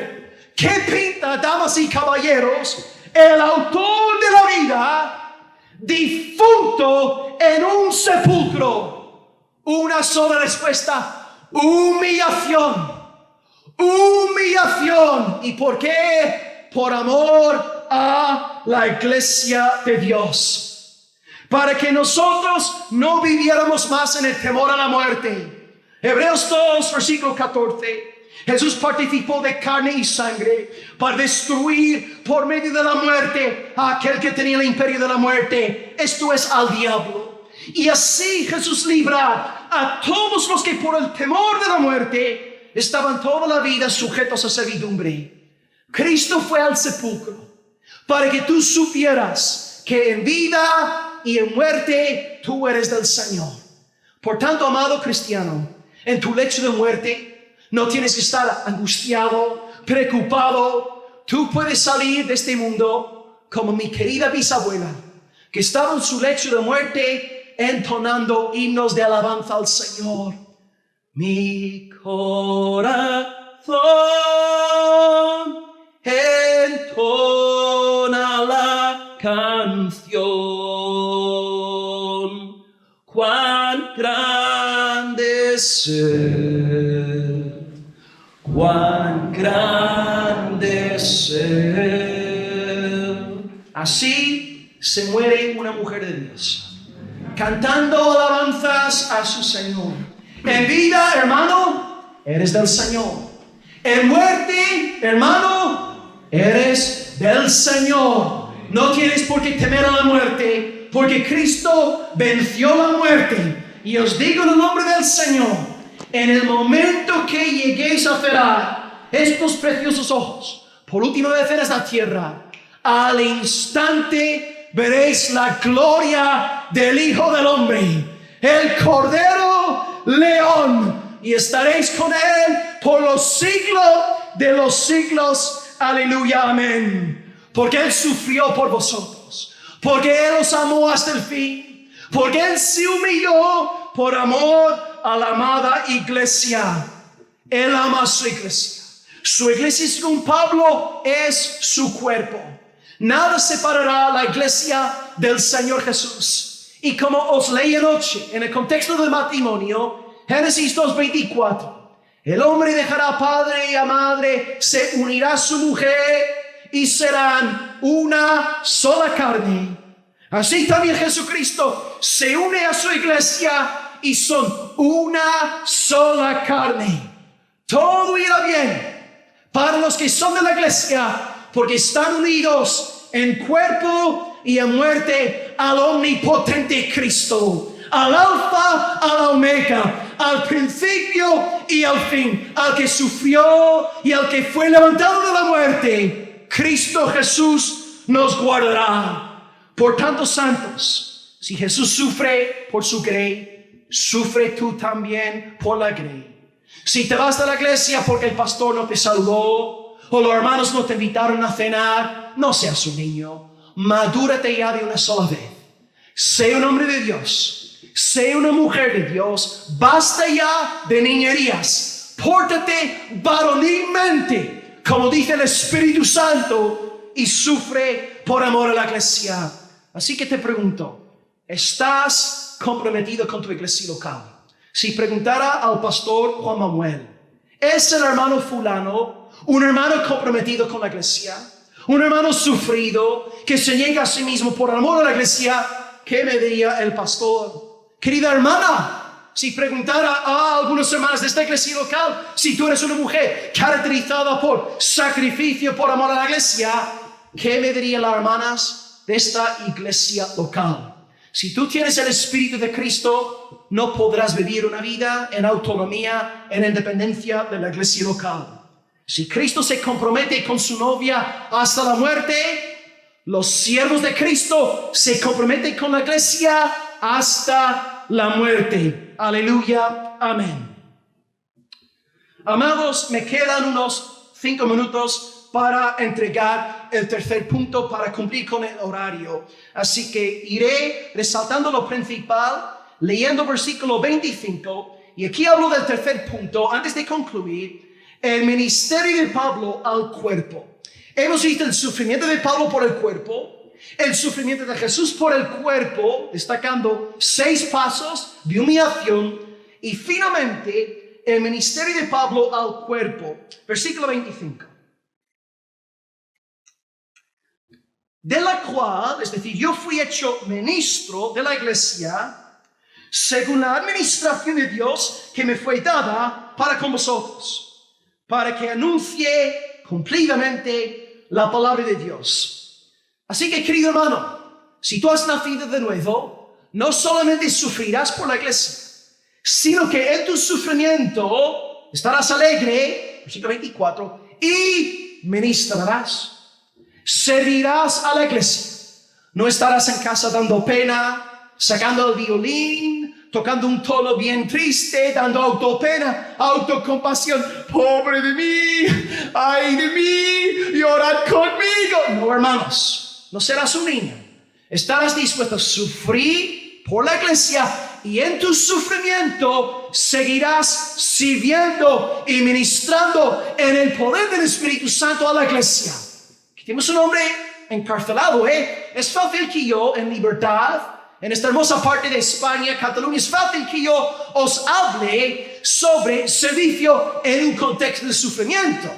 ¿qué pinta, damas y caballeros, el autor de la vida difunto en un sepulcro? Una sola respuesta: humillación. Humillación. ¿Y por qué? Por amor a la iglesia de Dios. Para que nosotros no viviéramos más en el temor a la muerte. Hebreos 2, versículo 14. Jesús participó de carne y sangre para destruir por medio de la muerte a aquel que tenía el imperio de la muerte, esto es, al diablo. Y así Jesús libra a todos los que por el temor de la muerte estaban toda la vida sujetos a servidumbre. Cristo fue al sepulcro para que tú supieras que en vida y en muerte tú eres del Señor. Por tanto, amado cristiano, en tu lecho de muerte no tienes que estar angustiado, preocupado. Tú puedes salir de este mundo como mi querida bisabuela, que estaba en su lecho de muerte entonando himnos de alabanza al Señor. Mi corazón entona la canción. Cuán grande es Él, cuán grande es Él. Así se muere una mujer de Dios, cantando alabanzas a su Señor. En vida, hermano, eres del Señor. En muerte, hermano, eres del Señor. No tienes por qué temer a la muerte, porque Cristo venció la muerte. Y os digo en el nombre del Señor, en el momento que lleguéis a cerrar estos preciosos ojos, por última vez en esta tierra, al instante veréis la gloria del Hijo del Hombre, el Cordero León, y estaréis con Él por los siglos de los siglos. Aleluya, amén. Porque Él sufrió por vosotros, porque Él os amó hasta el fin, porque Él se humilló por amor a la amada iglesia. Él ama a su iglesia. Su iglesia, según Pablo, es su cuerpo. Nada separará la iglesia del Señor Jesús. Y como os leí anoche, en el contexto del matrimonio, Génesis 2:24, el hombre dejará a padre y a madre, se unirá a su mujer y serán una sola carne. Así también Jesucristo se une a su iglesia y son una sola carne. Todo irá bien para los que son de la iglesia, porque están unidos en cuerpo y en muerte al omnipotente Cristo, al alfa, al omega, al principio y al fin, al que sufrió y al que fue levantado de la muerte. Cristo Jesús nos guardará. Por tanto, santos, si Jesús sufre por su grey, sufre tú también por la grey. Si te vas de la iglesia porque el pastor no te saludó o los hermanos no te invitaron a cenar, no seas un niño. Madúrate ya de una sola vez. Sé un hombre de Dios. Sé una mujer de Dios. Basta ya de niñerías. Pórtate varonilmente, como dice el Espíritu Santo, y sufre por amor a la iglesia. Así que te pregunto, ¿estás comprometido con tu iglesia local? Si preguntara al pastor Juan Manuel, ¿es el hermano fulano un hermano comprometido con la iglesia? Un hermano sufrido que se niega a sí mismo por amor a la iglesia. ¿Qué me diría el pastor? Querida hermana, si preguntara a algunos hermanos de esta iglesia local, si tú eres una mujer caracterizada por sacrificio, por amor a la iglesia, ¿qué me dirían las hermanas de esta iglesia local? Si tú tienes el Espíritu de Cristo, no podrás vivir una vida en autonomía, en independencia de la iglesia local. Si Cristo se compromete con su novia hasta la muerte, los siervos de Cristo se comprometen con la iglesia hasta la muerte. Aleluya, amén. Amados, me quedan unos 5 minutos para entregar el tercer punto, para cumplir con el horario. Así que iré resaltando lo principal, leyendo versículo 25, y aquí hablo del tercer punto, antes de concluir, el ministerio de Pablo al cuerpo. Hemos visto el sufrimiento de Pablo por el cuerpo, el sufrimiento de Jesús por el cuerpo, destacando 6 pasos de humillación, y finalmente el ministerio de Pablo al cuerpo. Versículo 25. De la cual, es decir, yo fui hecho ministro de la iglesia, según la administración de Dios que me fue dada para con vosotros, para que anuncie cumplidamente la palabra de Dios. Así que, querido hermano, si tú has nacido de nuevo, no solamente sufrirás por la iglesia, sino que en tu sufrimiento estarás alegre, versículo 24, y ministrarás. Servirás a la iglesia. No estarás en casa dando pena, sacando el violín, tocando un tono bien triste, dando autopena, autocompasión. Pobre de mí, ay de mí, llorad conmigo. No, hermanos, no serás un niño. Estarás dispuesto a sufrir por la iglesia y en tu sufrimiento seguirás sirviendo y ministrando en el poder del Espíritu Santo a la iglesia. Aquí tenemos un hombre encarcelado, Es fácil que yo en libertad, en esta hermosa parte de España, Cataluña, es fácil que yo os hable sobre servicio en un contexto de sufrimiento.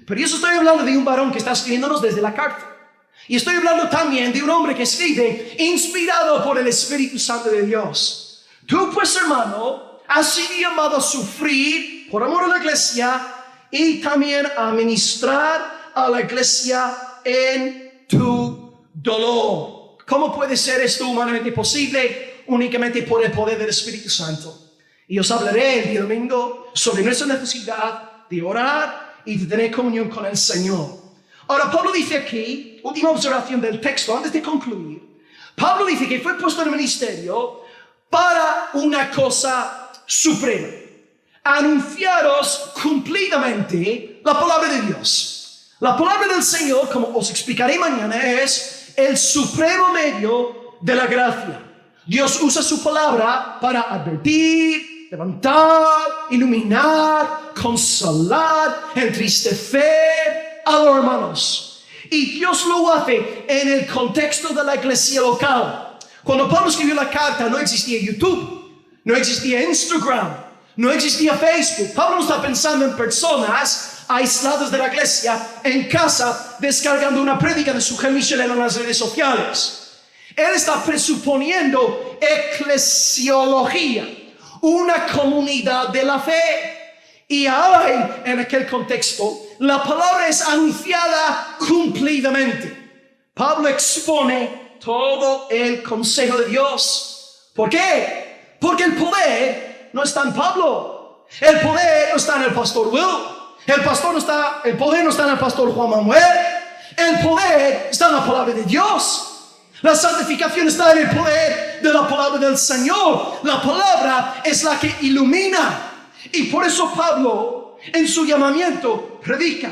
Pero yo estoy hablando de un varón que está escribiéndonos desde la cárcel. Y estoy hablando también de un hombre que escribe inspirado por el Espíritu Santo de Dios. Tú, pues, hermano, has sido llamado a sufrir por amor a la iglesia y también a ministrar a la iglesia en tu dolor. ¿Cómo puede ser esto humanamente posible? Únicamente por el poder del Espíritu Santo. Y os hablaré el día domingo sobre nuestra necesidad de orar y de tener comunión con el Señor. Ahora, Pablo dice aquí, última observación del texto antes de concluir. Pablo dice que fue puesto en el ministerio para una cosa suprema: anunciaros cumplidamente la palabra de Dios. La palabra del Señor, como os explicaré mañana, es el supremo medio de la gracia. Dios usa su palabra para advertir, levantar, iluminar, consolar, entristecer a los hermanos. Y Dios lo hace en el contexto de la iglesia local. Cuando Pablo escribió la carta, no existía YouTube, no existía Instagram, no existía Facebook. Pablo no está pensando en personas aisladas de la iglesia en casa descargando una prédica de su Michel en las redes sociales. Él está presuponiendo eclesiología, una comunidad de la fe. Y ahora, en aquel contexto, la palabra es anunciada cumplidamente. Pablo expone todo el consejo de Dios. ¿Por qué? Porque el poder no está en Pablo. El poder no está en el pastor Will. El poder no está en el pastor Juan Manuel. El poder está en la palabra de Dios. La santificación está en el poder de la palabra del Señor. La palabra es la que ilumina. Y por eso Pablo, en su llamamiento, predica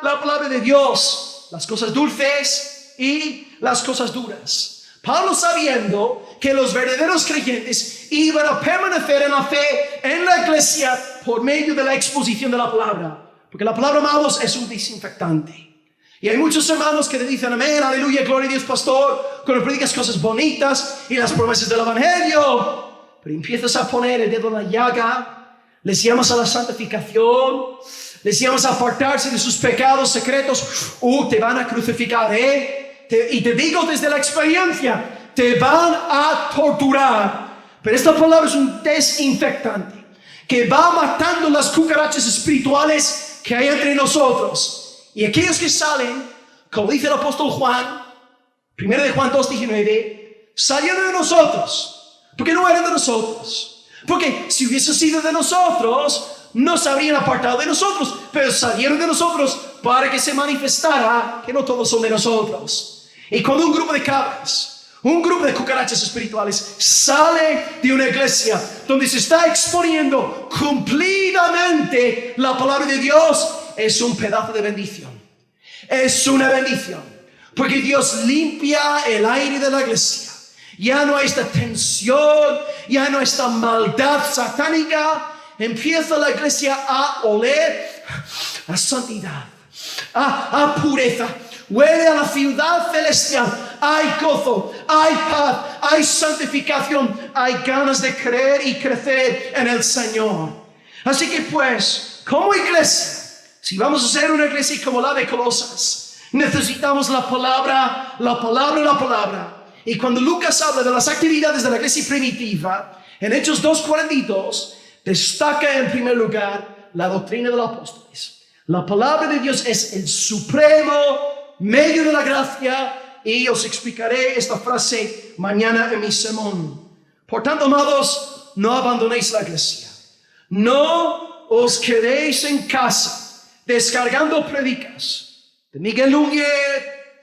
la palabra de Dios, las cosas dulces y las cosas duras. Pablo, sabiendo que los verdaderos creyentes iban a permanecer en la fe en la iglesia por medio de la exposición de la palabra, porque la palabra, amados, es un desinfectante. Y hay muchos hermanos que te dicen amén, aleluya, gloria a Dios, pastor, cuando predicas cosas bonitas y las promesas del evangelio. Pero empiezas a poner el dedo en la llaga, les llamas a la santificación, les llamas a apartarse de sus pecados secretos. Te van a crucificar, y te digo desde la experiencia, te van a torturar. Pero esta palabra es un desinfectante que va matando las cucarachas espirituales que hay entre nosotros. Y aquellos que salen, como dice el apóstol Juan, 1 de Juan 2:19, salieron de nosotros. Porque no eran de nosotros. Porque si hubiese sido de nosotros, no se habrían apartado de nosotros. Pero salieron de nosotros para que se manifestara que no todos son de nosotros. Y cuando un grupo de cabras, un grupo de cucarachas espirituales sale de una iglesia donde se está exponiendo cumplidamente la palabra de Dios, es un pedazo de bendición. Es una bendición. Porque Dios limpia el aire de la iglesia. Ya no hay esta tensión, ya no hay esta maldad satánica. Empieza la iglesia a oler a santidad, a pureza. Huele a la ciudad celestial. Hay gozo, hay paz, hay santificación, hay ganas de creer y crecer en el Señor. Así que pues, como iglesia, si vamos a ser una iglesia como la de Colosas, necesitamos la palabra. Y cuando Lucas habla de las actividades de la iglesia primitiva, en Hechos 2:42, destaca en primer lugar la doctrina de los apóstoles. La palabra de Dios es el supremo medio de la gracia, y os explicaré esta frase mañana en mi sermón. Por tanto, amados, no abandonéis la iglesia. No os quedéis en casa descargando predicas de Miguel Núñez,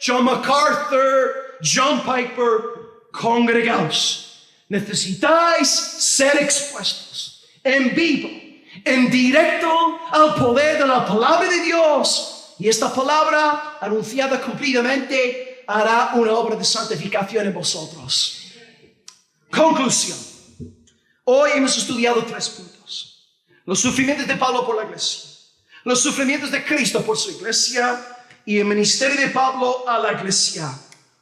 John MacArthur, John Piper. Congregaos. Necesitáis ser expuestos en vivo, en directo al poder de la palabra de Dios. Y esta palabra anunciada cumplidamente hará una obra de santificación en vosotros. Conclusión. Hoy hemos estudiado 3 puntos. Los sufrimientos de Pablo por la iglesia, los sufrimientos de Cristo por su iglesia y el ministerio de Pablo a la iglesia.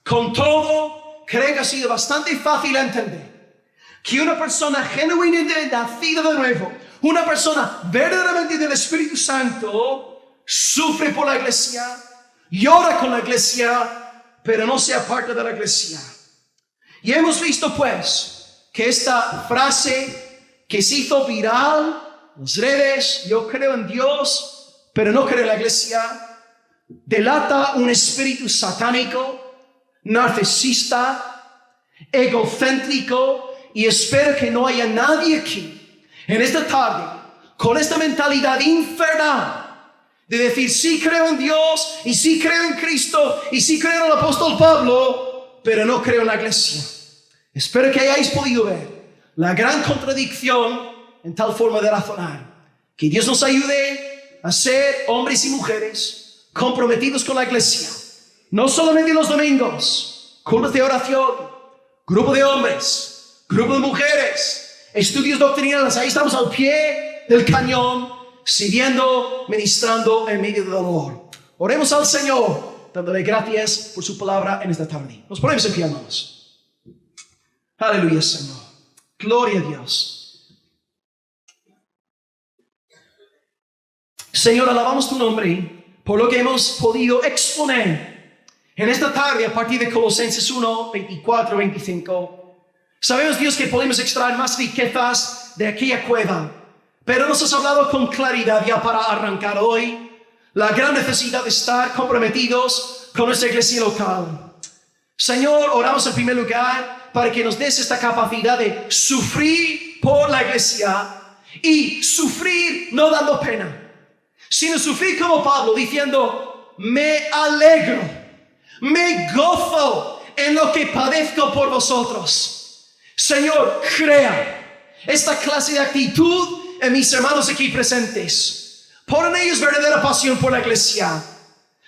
Con todo, creo que ha sido bastante fácil entender que una persona genuinamente nacida de nuevo, una persona verdaderamente del Espíritu Santo, sufre por la iglesia, llora con la iglesia, pero no se aparta de la iglesia. Y hemos visto pues que esta frase que se hizo viral en las redes, yo creo en Dios, pero no creo en la iglesia, delata un espíritu satánico, narcisista, egocéntrico, y espero que no haya nadie aquí en esta tarde con esta mentalidad infernal de decir sí creo en Dios y sí creo en Cristo y sí creo en el apóstol Pablo, pero no creo en la iglesia. Espero que hayáis podido ver la gran contradicción en tal forma de razonar. Que Dios nos ayude a ser hombres y mujeres comprometidos con la iglesia, no solamente los domingos, cultos de oración, grupo de hombres, grupo de mujeres, estudios doctrinales. Ahí estamos al pie del cañón, sirviendo, ministrando en medio del dolor. Oremos al Señor, dándole gracias por su palabra en esta tarde. Nos ponemos en pie, hermanos. Aleluya, Señor. Gloria a Dios. Señor, alabamos tu nombre por lo que hemos podido exponer en esta tarde a partir de Colosenses 1, 24, 25. Sabemos, Dios, que podemos extraer más riquezas de aquella cueva, pero nos has hablado con claridad ya para arrancar hoy la gran necesidad de estar comprometidos con nuestra iglesia local. Señor, oramos en primer lugar para que nos des esta capacidad de sufrir por la iglesia y sufrir no dando pena, sino sufrir como Pablo diciendo: me alegro, me gozo en lo que padezco por vosotros. Señor, crea esta clase de actitud en mis hermanos aquí presentes. Pon en ellos verdadera pasión por la iglesia.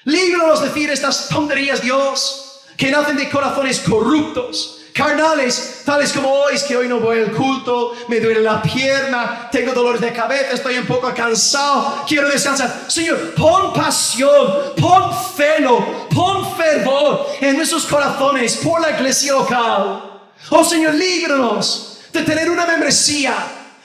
Líbranos de decir estas tonterías, Dios, que nacen de corazones corruptos, carnales, tales como hoy, es que hoy no voy al culto, me duele la pierna, tengo dolores de cabeza, estoy un poco cansado, quiero descansar. Señor, pon pasión, pon celo, pon fervor en nuestros corazones por la iglesia local. Oh Señor, líbranos de tener una membresía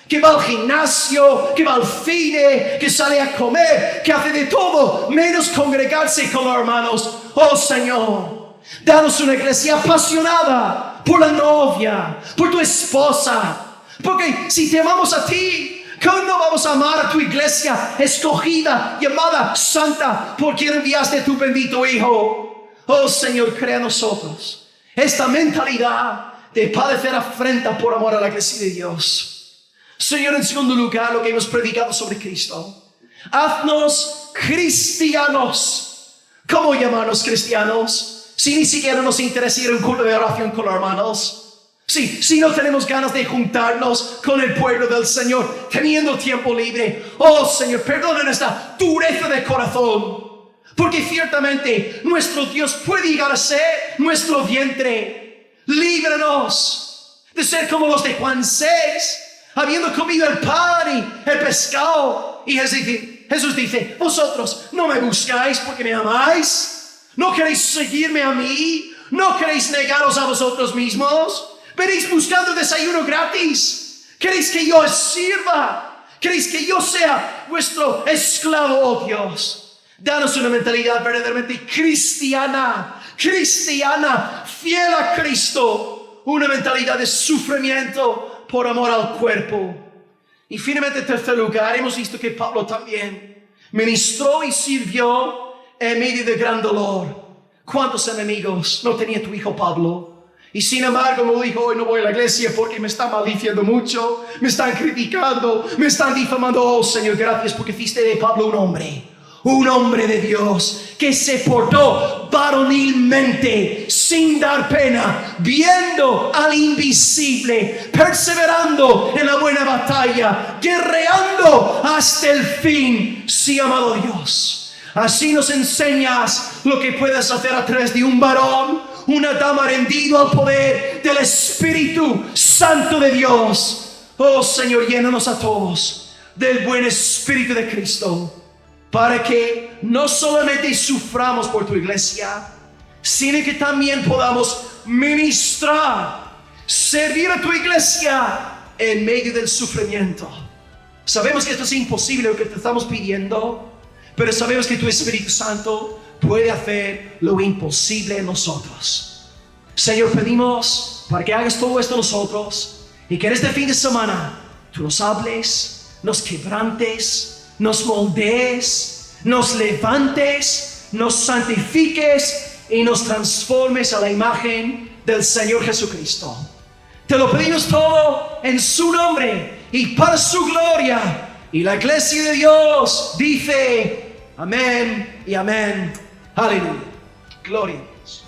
que va al gimnasio, que va al cine, que sale a comer, que hace de todo menos congregarse con los hermanos. Oh Señor, danos una iglesia apasionada por la novia, por tu esposa. Porque si te amamos a ti, ¿cómo no vamos a amar a tu iglesia escogida, llamada santa, por quien enviaste a tu bendito Hijo? Oh Señor, crea en nosotros esta mentalidad de padecer afrenta por amor a la iglesia de Dios. Señor, en segundo lugar, lo que hemos predicado sobre Cristo. Haznos cristianos. ¿Cómo llamarnos cristianos? Si ni siquiera nos interesa ir a un culto de oración con los hermanos. Si no tenemos ganas de juntarnos con el pueblo del Señor, teniendo tiempo libre. Oh Señor, perdona esta dureza de corazón. Porque ciertamente nuestro Dios puede llegar a ser nuestro vientre. Líbranos de ser como los de Juan 6, habiendo comido el pan y el pescado. Y Jesús dice: vosotros no me buscáis porque me amáis, no queréis seguirme a mí, no queréis negaros a vosotros mismos, venís buscando desayuno gratis, queréis que yo os sirva, queréis que yo sea vuestro esclavo. Oh Dios, danos una mentalidad verdaderamente cristiana, fiel a Cristo, una mentalidad de sufrimiento por amor al cuerpo. Y finalmente, en tercer lugar, hemos visto que Pablo también ministró y sirvió en medio de gran dolor. ¿Cuántos enemigos no tenía tu hijo Pablo? Y sin embargo me dijo: hoy no voy a la iglesia porque me están maldiciendo mucho, me están criticando, me están difamando. Oh Señor, gracias porque hiciste de Pablo un hombre de Dios que se portó varonilmente, sin dar pena, viendo al invisible, perseverando en la buena batalla, guerreando hasta el fin. Sí, amado Dios, Así nos enseñas lo que puedes hacer a través de un varón, una dama rendido al poder del Espíritu Santo de Dios. Oh Señor, llénanos a todos del buen Espíritu de Cristo, para que no solamente suframos por tu iglesia, sino que también podamos ministrar, servir a tu iglesia en medio del sufrimiento. Sabemos que esto es imposible lo que te estamos pidiendo, pero sabemos que tu Espíritu Santo puede hacer lo imposible en nosotros. Señor, pedimos para que hagas todo esto en nosotros y que en este fin de semana tú nos hables, nos quebrantes, nos moldees, nos levantes, nos santifiques y nos transformes a la imagen del Señor Jesucristo. Te lo pedimos todo en su nombre y para su gloria. Y la iglesia de Dios dice amén y amén. Aleluya. Gloria a Dios.